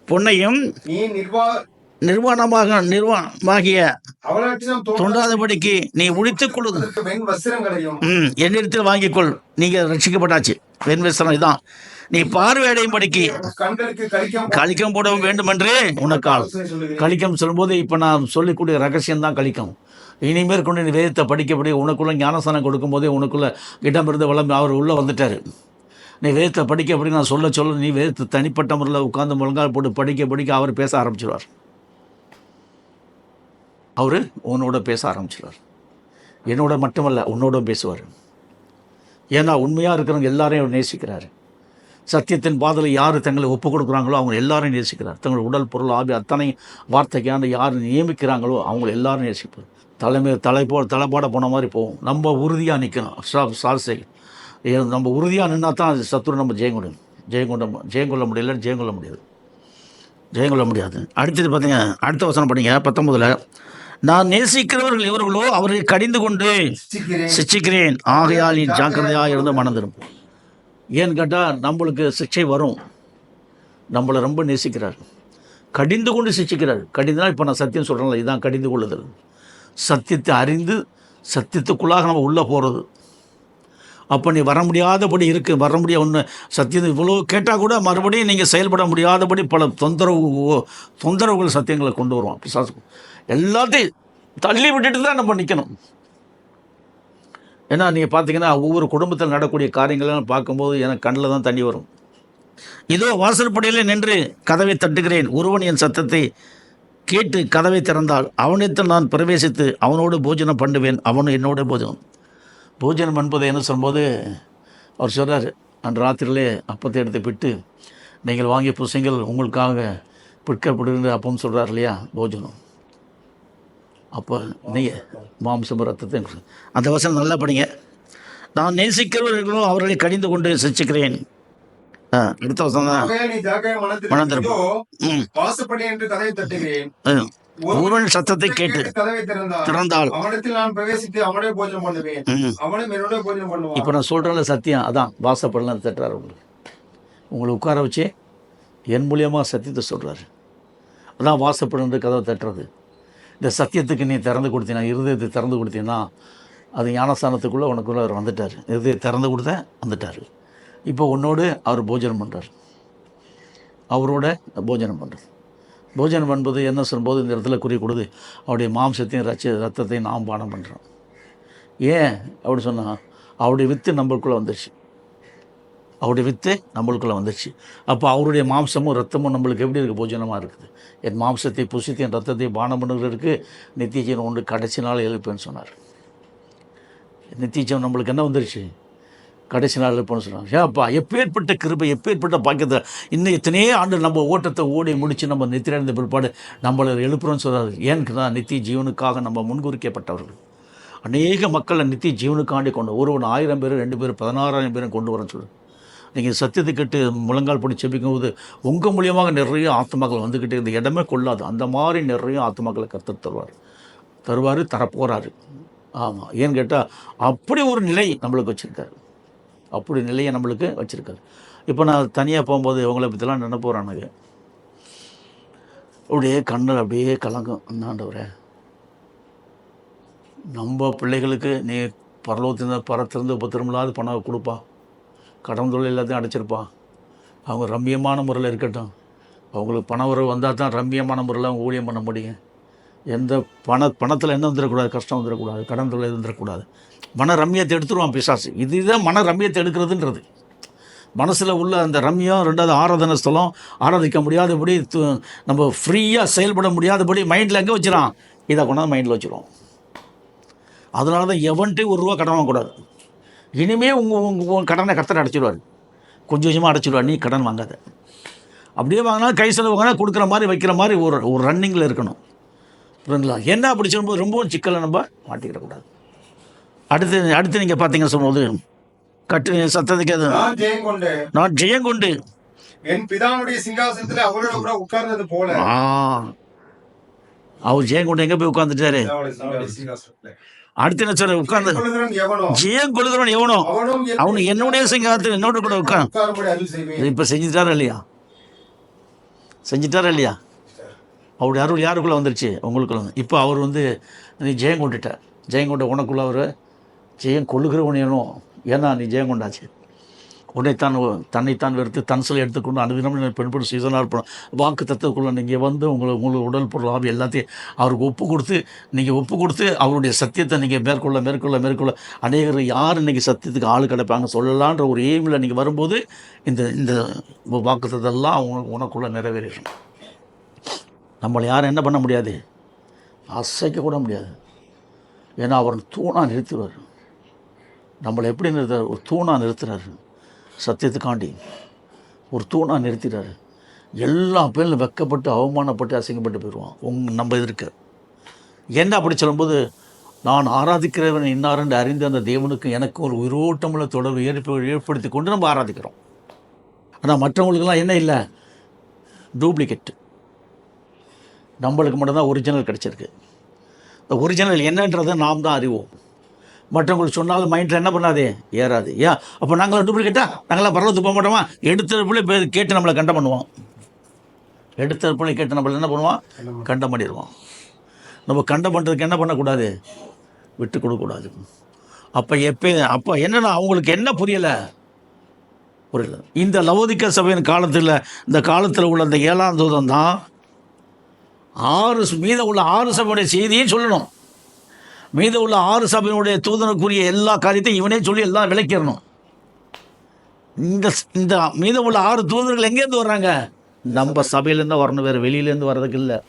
பொன்னையும் நிர்வாணமாகிய தோன்றாதபடிக்கு நீ உழித்துக் கொள்ளுது என்னிடத்தில் வாங்கிக்கொள். நீங்கள் ரட்சிக்கப்பட்டாச்சு. வெண் வஸ்திரம் இதான். நீ பார்வையடையும் படிக்கு கலிக்கம் போட வேண்டும் என்று உனக்கால். கலிக்கம் சொல்லும்போது இப்போ நான் சொல்லிக்கூடிய ரகசியம்தான் கலிக்கம். இனிமேல் கொண்டு நீ வேதத்தை படிக்கப்படி உனக்குள்ள ஞானஸ்தானம் கொடுக்கும்போதே உனக்குள்ள இடமிருந்து வளம் அவர் உள்ளே வந்துட்டார். நீ வேதத்தை படிக்கப்படி நான் சொல்ல நீ வேதத்தை தனிப்பட்ட முறையில் உட்கார்ந்து முழங்கால் போட்டு படிக்க அவர் பேச ஆரம்பிச்சிடுவார். அவர் உன்னோட பேச ஆரம்பிச்சிடுவார். என்னோட மட்டுமல்ல, உன்னோட பேசுவார். ஏன்னா உண்மையாக இருக்கிறவங்க எல்லாரையும் அவர் நேசிக்கிறார். சத்தியத்தின் பாதையில் யார் தங்களை ஒப்புக் கொடுக்குறாங்களோ அவங்க எல்லாரையும் நேசிக்கிறார். தங்கள் உடல் பொருள் ஆவி அத்தனை வார்த்தைக்கான யார் நியமிக்கிறாங்களோ அவங்க எல்லாரும் நேசிப்பார். தலைப்பாட போன மாதிரி போவோம். நம்ம உறுதியாக நிற்கணும். நம்ம உறுதியாக நின்னா தான் சத்துரு நம்ம ஜெயம் கொள்ள முடியாது. அடுத்தது பார்த்தீங்க, அடுத்த வசனம் படிங்க 19. நான் நேசிக்கிறவர்கள் இவர்களோ அவரை கடிந்து கொண்டு சிச்சிக்கிறேன். ஆகையால் நீ ஜாக்கிரதையாக இருந்து மனம் திரும்பும். ஏன்னு கேட்டால் நம்மளுக்கு சிக்ஷை வரும். நம்மளை ரொம்ப நேசிக்கிறார். கடிந்து கொண்டு சிச்சிக்கிறார். கடிந்துனா இப்போ நான் சத்தியம் சொல்கிறேன்ல, இதுதான் கடிந்து கொள்ளுதல். சத்தியத்தை அறிந்து சத்தியத்துக்குள்ளாக நம்ம உள்ளே போகிறது. அப்போ நீ வர முடியாதபடி இருக்குது, வர முடியாது ஒன்று சத்தியம் இவ்வளோ கேட்டால் கூட மறுபடியும் நீங்கள் செயல்பட முடியாதபடி பல தொந்தரவுகள் சத்தியங்களை கொண்டு வருவான் பிசாசு. எல்லாத்தையும் தள்ளி விட்டுட்டு தான் நம்ம நிற்கணும். ஏன்னா நீங்கள் பார்த்தீங்கன்னா ஒவ்வொரு குடும்பத்தில் நடக்கக்கூடிய காரியங்கள்லாம் பார்க்கும்போது எனக்கு கண்ணில் தான் தண்ணி வரும். இதோ வாசற்படியில் நின்று கதவை தட்டுகிறேன், ஒருவன் என் சத்தத்தை கேட்டு கதவை திறந்தால் அவனிடத்தில் நான் பிரவேசித்து அவனோடு போஜனம் பண்ணுவேன், அவனும் என்னோட போஜனம் என்பதை என்ன சொல்லும்போது அவர் சொல்கிறார், அன்று ராத்திரியிலே அப்பத்தை எடுத்து பிட்டு நீங்கள் வாங்கிய புசைகள் உங்களுக்காக பிற்கப்படுகிற அப்பம் சொல்கிறார் இல்லையா, போஜனம். அப்போ நீங்கள் மாம்சம் ரத்தத்தை அந்த வசனம் நல்லா படிங்க. நான் நேசிக்கிறவர்களோ அவர்களை கடிந்து கொண்டு சிரிச்சுக்கிறேன். அடுத்த வசனம் தான் ஒருவன் சத்தத்தை கேட்டு திறந்தால் இப்போ நான் சொல்கிறேன்ல சத்தியம், அதான் வாசப்படலாம் தட்டுறாரு. உங்களை உட்கார வச்சு என் மூலியமாக சத்தியத்தை சொல்கிறாரு. அதான் வாசப்படு கதவை தட்டுறது. இந்த சத்தியத்துக்கு நீ திறந்து கொடுத்தீங்கன்னா, இருதயத்தை திறந்து கொடுத்தீங்கன்னா, அது ஞானஸ்தானத்துக்குள்ளே உனக்குள்ளே அவர் வந்துட்டார். இருதயத்தை திறந்து கொடுத்த வந்துட்டார். இப்போ உன்னோடு அவர் போஜனம் பண்ணுறார், அவரோட போஜனம் பண்ணுறது. போஜனம் பண்ணுறது என்ன சொல்லும்போது இந்த இடத்துல குறி கொடுது, அவருடைய மாம்சத்தையும் ரத்தத்தையும் நாம் பானம் பண்ணுறோம். ஏன் அப்படி சொன்னால், அவருடைய வித்து நம்மளுக்குள்ளே வந்துடுச்சு. அவருடைய வித்து நம்மளுக்குள்ளே வந்துடுச்சு. அப்போ அவருடைய மாம்சமும் ரத்தமும் நம்மளுக்கு எப்படி இருக்குது, போஜனமாக இருக்குது. என் மாம்சத்தை புசித்து என் ரத்தத்தை பானம் பண்ணுறதுக்கு நித்திய ஜீவன் உண்டு, கடைசி நாள் எழுப்பேன்னு சொன்னார். நித்திய ஜீவன் நம்மளுக்கு என்ன வந்துடுச்சு, கடைசி நாள் எழுப்பேன்னு சொன்னார். ஏப்பா எப்பேற்பட்ட கிருபை, எப்பேற்பட்ட பாக்கியத்தை. இன்னும் எத்தனையோ ஆண்டு நம்ம ஓட்டத்தை ஓடி முடித்து நம்ம நித்திரையடைந்த பிற்பாடு நம்மளை எழுப்புறோன்னு சொல்கிறார். ஏன்னு தான் நித்திய ஜீவனுக்காக நம்ம முன்குறிக்கப்பட்டவர்கள். அநேக மக்களை நித்திய ஜீவனுக்காண்டி கொண்டு ஒருவன் 1000 பேர் 2 பேர் 16,000 பேரும் கொண்டு வரேன்னு சொல்லு. நீங்கள் சத்தியத்தை கேட்டு முழங்கால் படி செபிக்கும்போது உங்கள் மூலியமாக நிறைய ஆத்மாக்கள் வந்துக்கிட்டே இந்த இடமே கொள்ளாது. அந்த மாதிரி நிறைய ஆத்மாக்களை கர்த்தர் தருவார், தரப்போகிறாரு. ஆமாம், ஏன்னு கேட்டால் அப்படி ஒரு நிலை நம்மளுக்கு வச்சுருக்காரு, அப்படி நிலையை நம்மளுக்கு வச்சுருக்காரு. இப்போ நான் தனியாக போகும்போது இவங்களை பற்றிலாம் நினைப்பு போகிறானுங்க. அப்படியே கண்ணில் அப்படியே கலங்கும். என்னாண்டவரே, நம்ம பிள்ளைகளுக்கு நீ பரத்திலிருந்து பத்திரமில்லாத பணம் கொடுப்பா, கடன் தொழில் எல்லாத்தையும் அடைச்சிருப்பான். அவங்க ரம்மியமான முறையில் இருக்கட்டும். அவங்களுக்கு பண உறவு வந்தால் தான் ரம்மியமான முறையில் அவங்க ஊழியம் பண்ண முடியும். எந்த பணத்தில் என்ன வந்துடக்கூடாது, கஷ்டம் வந்துடக்கூடாது, கடன் தொழில் வந்துடக்கூடாது. மன ரம்மியத்தை எடுத்துருவான் பிசாசு. இதுதான் மன ரம்மியத்தை எடுக்கிறதுன்றது. மனசில் உள்ள அந்த ரம்யம், ரெண்டாவது ஆராதனை ஸ்தலம், ஆராதிக்க முடியாதபடி நம்ம ஃப்ரீயாக செயல்பட முடியாதபடி மைண்டில் எங்கே வச்சிடறான், இதை கொண்டாந்து மைண்டில் வச்சுருவோம். அதனால தான் எவன்ட்டையும் ₹1 கடன் வாங்கக்கூடாது. இனிமேல் உங்கள் கடனை கர்த்தர் அடைச்சிடுவார், கொஞ்சம் கொஞ்சமாக அடைச்சிடுவார். நீ கடன் வாங்காத. அப்படியே வாங்கினா கை செலவு வாங்கினா கொடுக்குற மாதிரி வைக்கிற மாதிரி ஒரு ரன்னிங்கில் இருக்கணும். புரியுங்களா? என்ன அப்படி சொல்லும்போது ரொம்பவும் சிக்கலை நம்ம மாட்டிக்கிடக்கூடாது. அடுத்து நீங்கள் பார்த்தீங்கன்னு சொல்லும்போது சத்தத்துக்கு அது நான் ஜெயம் கொண்டு என் பிதாவுடைய சிங்காசனத்தில் அவரோட கூட உட்கார்ந்தது போல. அவர் ஜெயம் கொண்டு எங்கே போய் உட்கார்ந்துட்டாரு? அடுத்து என்ன சொல்ற, உட்கார்ந்து ஜெயம் கொள்கிறவன் எவனோ அவனு என்னுடைய சிங்காசனத்தில் என்னோட கூட உட்கார். இப்போ செஞ்சுட்டாரா இல்லையா? அவருடைய அருள் யாருக்குள்ளே வந்துருச்சு, உங்களுக்குள்ள. இப்போ அவர் நீ ஜெயம் கொண்டுட்டார். ஜெயம் கொண்ட உனக்குள்ள அவர் ஜெயம் கொள்ளுகிறவன் ஏனோ, ஏன்னா நீ ஜெயம் கொண்டாச்சு. தன்னைத்தான் வெறுத்து தன் சொல்ல எடுத்துக்கொண்டு அனுதினம் பெண்படும் சீசனாக இருப்போம். வாக்கு தத்துவக்குள்ளே நீங்கள் உங்களுக்கு உடல் பொருள் ஆவி எல்லாத்தையும் அவருக்கு ஒப்பு கொடுத்து அவருடைய சத்தியத்தை நீங்கள் மேற்கொள்ள அநேகர் யார் இன்றைக்கி சத்தியத்துக்கு ஆள் கிடைப்பாங்க சொல்லலான்ற ஒரு எய்மில் நீங்கள் வரும்போது இந்த வாக்கு தத்தெல்லாம் உனக்குள்ளே நிறைவேறும். நம்மளை யாரும் என்ன பண்ண முடியாது, அசைக்க கூட முடியாது. ஏன்னா அவர் தூணாக நிறுத்துவார். நம்மளை எப்படி நிறுத்துறார், ஒரு தூணாக நிறுத்துறாரு. சத்தியத்துக்காண்டி ஒரு தூணாக நிறுத்திட்டாரு. எல்லா பேரும் வெக்கப்பட்டு அவமானப்பட்டு அசிங்கப்பட்டு போயிடுவான் நம்ம எதிர்க்க. என்ன அப்படி சொல்லும்போது, நான் ஆராதிக்கிறவன் இன்னாரென்று அறிந்து அந்த தேவனுக்கு எனக்கு ஒரு உயிரோட்டமுள்ள தொடர்பு ஏற்படுத்தி கொண்டு நம்ம ஆராதிக்கிறோம். ஆனால் மற்றவங்களுக்கெல்லாம் என்ன இல்லை, டூப்ளிகேட். நம்மளுக்கு மட்டும்தான் ஒரிஜினல் கிடச்சிருக்கு. இந்த ஒரிஜினல் என்னன்றதை நாம் தான் அறிவோம். மற்றவங்களுக்கு சொன்னாலும் மைண்டில் என்ன பண்ணாதே, ஏறாது. ஏன் அப்போ நாங்களாம் டூப்ளிகேட்டா, நாங்களாம் பரவத்துக்கு போக மாட்டோமா? எடுத்தப்பிள்ளை கேட்டு நம்மளை கண்டம் பண்ணுவோம். எடுத்தப்பிள்ளை கேட்டு நம்மளை என்ன பண்ணுவான், கண்டம் பண்ணிடுவோம். நம்ம கண்டம் பண்ணுறதுக்கு என்ன பண்ணக்கூடாது, விட்டு கொடுக்கக்கூடாது. அப்போ என்னன்னா அவங்களுக்கு என்ன புரியல. இந்த லவோதிக்கா சபையின் காலத்தில், இந்த காலத்தில் உள்ள அந்த 7ஆம் தூதன் தான் மீத உள்ள 6 சபையுடைய செய்தியும் சொல்லணும். மீத உள்ள 6 சபையினுடைய தூதனுக்குரிய எல்லா காரியத்தையும் இவனே சொல்லி எல்லாம் விளக்கிடணும். இந்த மீத உள்ள 6 தூதர்கள் எங்கேருந்து வர்றாங்க? நம்ம சபையிலேருந்து வரணும், வேறு வெளியிலேருந்து வர்றதுக்கு இல்லை.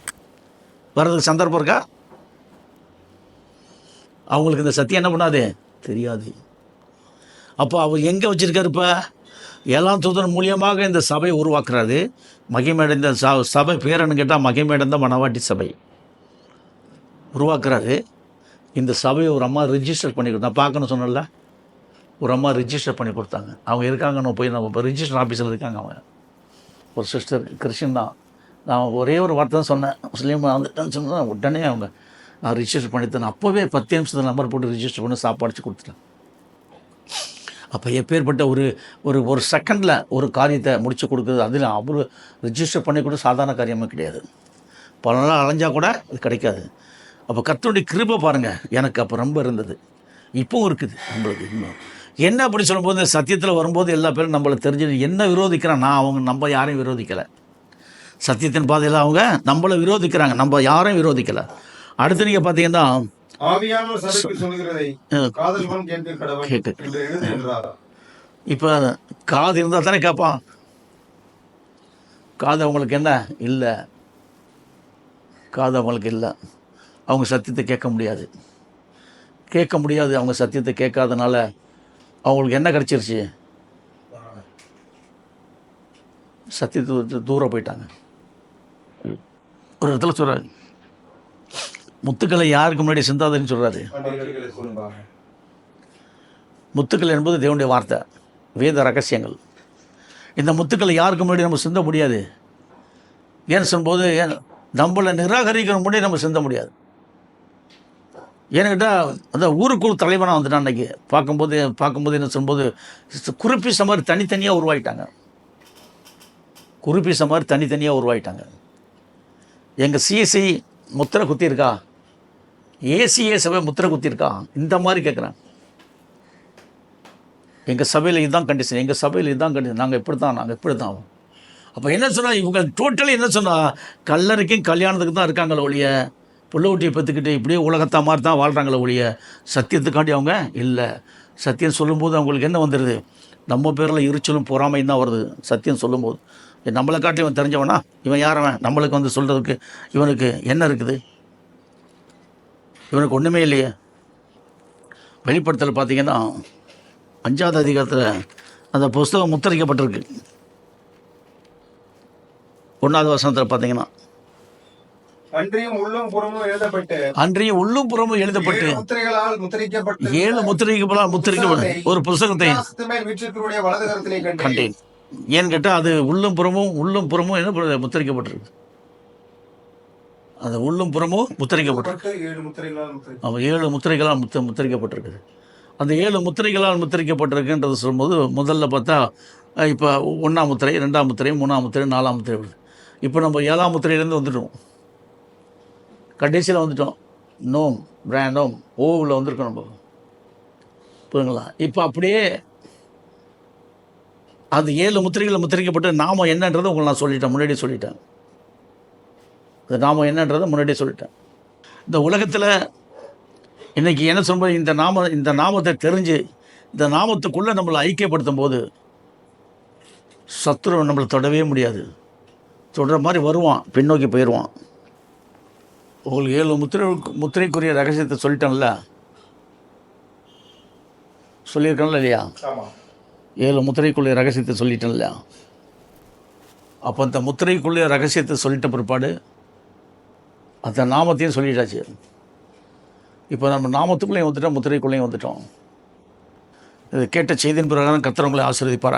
வர்றதுக்கு சந்தர்ப்பம் இருக்கா? அவங்களுக்கு இந்த சத்தியம் என்ன பண்ணாது, தெரியாது. அப்போ அவர் எங்கே வச்சுருக்காரு? இப்போ 7ஆம் தூதன் மூலியமாக இந்த சபையை உருவாக்குறாரு. மகிமையடைந்த சபை பேரன்னு கேட்டால் மகிமையடைந்த மணவாட்டி சபை உருவாக்குறாரு. இந்த சபையை ஒரு அம்மா ரிஜிஸ்டர் பண்ணி கொடுத்தா, பார்க்கணும் சொன்னல, ஒரு அம்மா ரிஜிஸ்டர் பண்ணி கொடுத்தாங்க. அவங்க இருக்காங்க, நம்ம இப்போ ரிஜிஸ்டர் ஆஃபீஸில் இருக்காங்க. அவங்க ஒரு சிஸ்டர், கிறிஸ்டின் தான். நான் ஒரே ஒரு வார்த்தை தான் சொன்னேன், முஸ்லீம் வந்துட்டேன்னு சொன்னால் உடனே அவங்க நான் ரிஜிஸ்டர் பண்ணித்தேன். அப்போவே 10 நிமிஷத்தில் நம்பர் போட்டு ரிஜிஸ்டர் பண்ணி சாப்பாடு கொடுத்துட்டேன். அப்போ எப்பேற்பட்ட ஒரு செகண்டில் ஒரு காரியத்தை முடித்து கொடுக்குறது, அதில் அவ்வளோ ரிஜிஸ்டர் பண்ணி கூட சாதாரண காரியமே கிடையாது. பல நாள் அலைஞ்சால் கூட அது கிடைக்காது. அப்போ கர்த்தருடைய கிருபை பாருங்கள், எனக்கு அப்போ ரொம்ப இருந்தது, இப்போவும் இருக்குது நம்மளுக்கு. இன்னும் என்ன அப்படி சொல்லும்போது, சத்தியத்தில் வரும்போது எல்லா பேரும் நம்மளை தெரிஞ்சு என்ன விரோதிக்கிறான். நம்ம யாரையும் விரோதிக்கலை. சத்தியத்தின் பாதையில் அவங்க நம்மளை விரோதிக்கிறாங்க, நம்ம யாரையும் விரோதிக்கலை. அடுத்து நீங்கள் பார்த்தீங்கன்னா இப்போ காது இருந்தால் தானே கேட்பான். காது அவங்களுக்கு என்ன இல்லை, காது அவங்களுக்கு இல்லை. அவங்க சத்தியத்தை கேட்க முடியாது. அவங்க சத்தியத்தை கேட்காதனால அவங்களுக்கு என்ன கிடச்சிருச்சு? சத்தியத்தை தூரம் போயிட்டாங்க. ஒரு இடத்துல சொல்கிறாரு, முத்துக்களை யாருக்கு முன்னாடி சிந்தாதன்னு சொல்கிறாரு. முத்துக்கள் என்பது தேவனுடைய வார்த்தை, வேத ரகசியங்கள். இந்த முத்துக்களை யாருக்கு முன்னாடி நம்ம சிந்த முடியாது. ஏன்னு சொல்லும்போது, நம்மளை நிராகரிக்கிற முன்னாடி நம்ம சிந்த முடியாது. ஏன்னு கேட்டால் அந்த ஊருக்கு ஒரு தலைவனாக வந்துட்டான். அன்றைக்கி பார்க்கும்போது என்ன சொல்லும்போது, குறிப்பிட்ட மாதிரி தனித்தனியாக உருவாயிட்டாங்க. எங்கள் சிஎஸ்சி முத்திரை குத்திருக்கா, ஏசிஏ சபை முத்திரை குத்திருக்கா, இந்த மாதிரி கேட்குறாங்க. எங்கள் சபையில் இதுதான் கண்டிஷன், நாங்கள் இப்படி தான். அப்போ என்ன சொன்னால், இவங்க டோட்டலி என்ன சொன்னால், கல்லறைக்கும் கல்யாணத்துக்கு தான் இருக்காங்களே ஒழிய, புள்ள ஊட்டியை பெற்றுக்கிட்டு இப்படியே உலகத்தா மாதிரி தான் வாழ்கிறாங்களே ஒழிய, சத்தியத்துக்காண்டி அவங்க இல்லை. சத்தியம் சொல்லும்போது அவங்களுக்கு என்ன வந்துடுது? நம்ம பேரில் எரிச்சலும் பொறாமையும் தான் வருது. சத்தியம் சொல்லும்போது நம்மளை காட்டி இவன் தெரிஞ்சவனா, இவன் யாரவன் நம்மளுக்கு வந்து சொல்கிறதுக்கு, இவனுக்கு என்ன இருக்குது? இவனுக்கு ஒன்றுமே இல்லையே. வெளிப்படுத்தல் பார்த்தீங்கன்னா 5வது அதிகாரத்தில் அந்த புஸ்தகம் முத்திரிக்கப்பட்டிருக்கு. 1வது வசனத்தில் பார்த்தீங்கன்னா, அன்றியும் உள்ளும் புறமும் எழுதப்பட்டு 7 முத்திரைகளால் ஒரு புஸ்தகத்தை கண்டேன். ஏன்னு கேட்டால் அது உள்ளும் புறமும் என்ன முத்திரிக்கப்பட்டிருக்கு. அந்த உள்ளும் புறமும் முத்திரிக்கப்பட்டிருக்கு. அவன் 7 முத்திரைகளால் முத்திரிக்கப்பட்டிருக்குது. அந்த 7 முத்திரைகளால் முத்திரிக்கப்பட்டிருக்குன்றது சொல்லும்போது, முதல்ல பார்த்தா இப்போ 1ஆம் முத்திரை, 2ஆம் முத்திரை, 3ஆம் முத்திரை, 4ஆம் முத்திரை வருது. இப்போ நம்ம 7ஆம் முத்திரையிலேருந்து வந்துட்டோம், கடைசியில் வந்துட்டோம். நோம் பிராண்டோம் ஓவில் வந்திருக்கோம் நம்ம, புரியுங்களா? இப்போ அப்படியே அது 7 முத்திரைகளை முத்திரிக்கப்பட்டு நாமம் என்னன்றதை உங்களுக்கு நான் முன்னாடியே சொல்லிட்டேன். அது நாமம் என்னன்றதை முன்னாடியே சொல்லிட்டேன். இந்த உலகத்தில் இன்றைக்கி என்ன சொல்லும்போது, இந்த நாமத்தை தெரிஞ்சு இந்த நாமத்துக்குள்ளே நம்மளை ஐக்கியப்படுத்தும் போது சத்துரு நம்மளை தொடவே முடியாது. தொடர மாதிரி வருவான், பின்னோக்கி போயிடுவான். உங்களுக்கு 7 முத்திரைக்குரிய ரகசியத்தை சொல்லிட்டேன்ல, சொல்லியிருக்கேன்ல இல்லையா? 7 முத்திரைக்குள்ளே ரகசியத்தை சொல்லிட்டேன்ல. அப்போ அந்த முத்திரைக்குள்ளே ரகசியத்தை சொல்லிட்ட பிற்பாடு அந்த நாமத்தையும் சொல்லிட்டாச்சு. இப்போ நம்ம நாமத்துக்குள்ளேயும் வந்துட்டோம், முத்திரைக்குள்ளேயும் வந்துட்டோம். இது கேட்ட செய்தியின் பிரகாரம் கர்த்தர் உங்களை ஆசீர்வதிப்பாராக.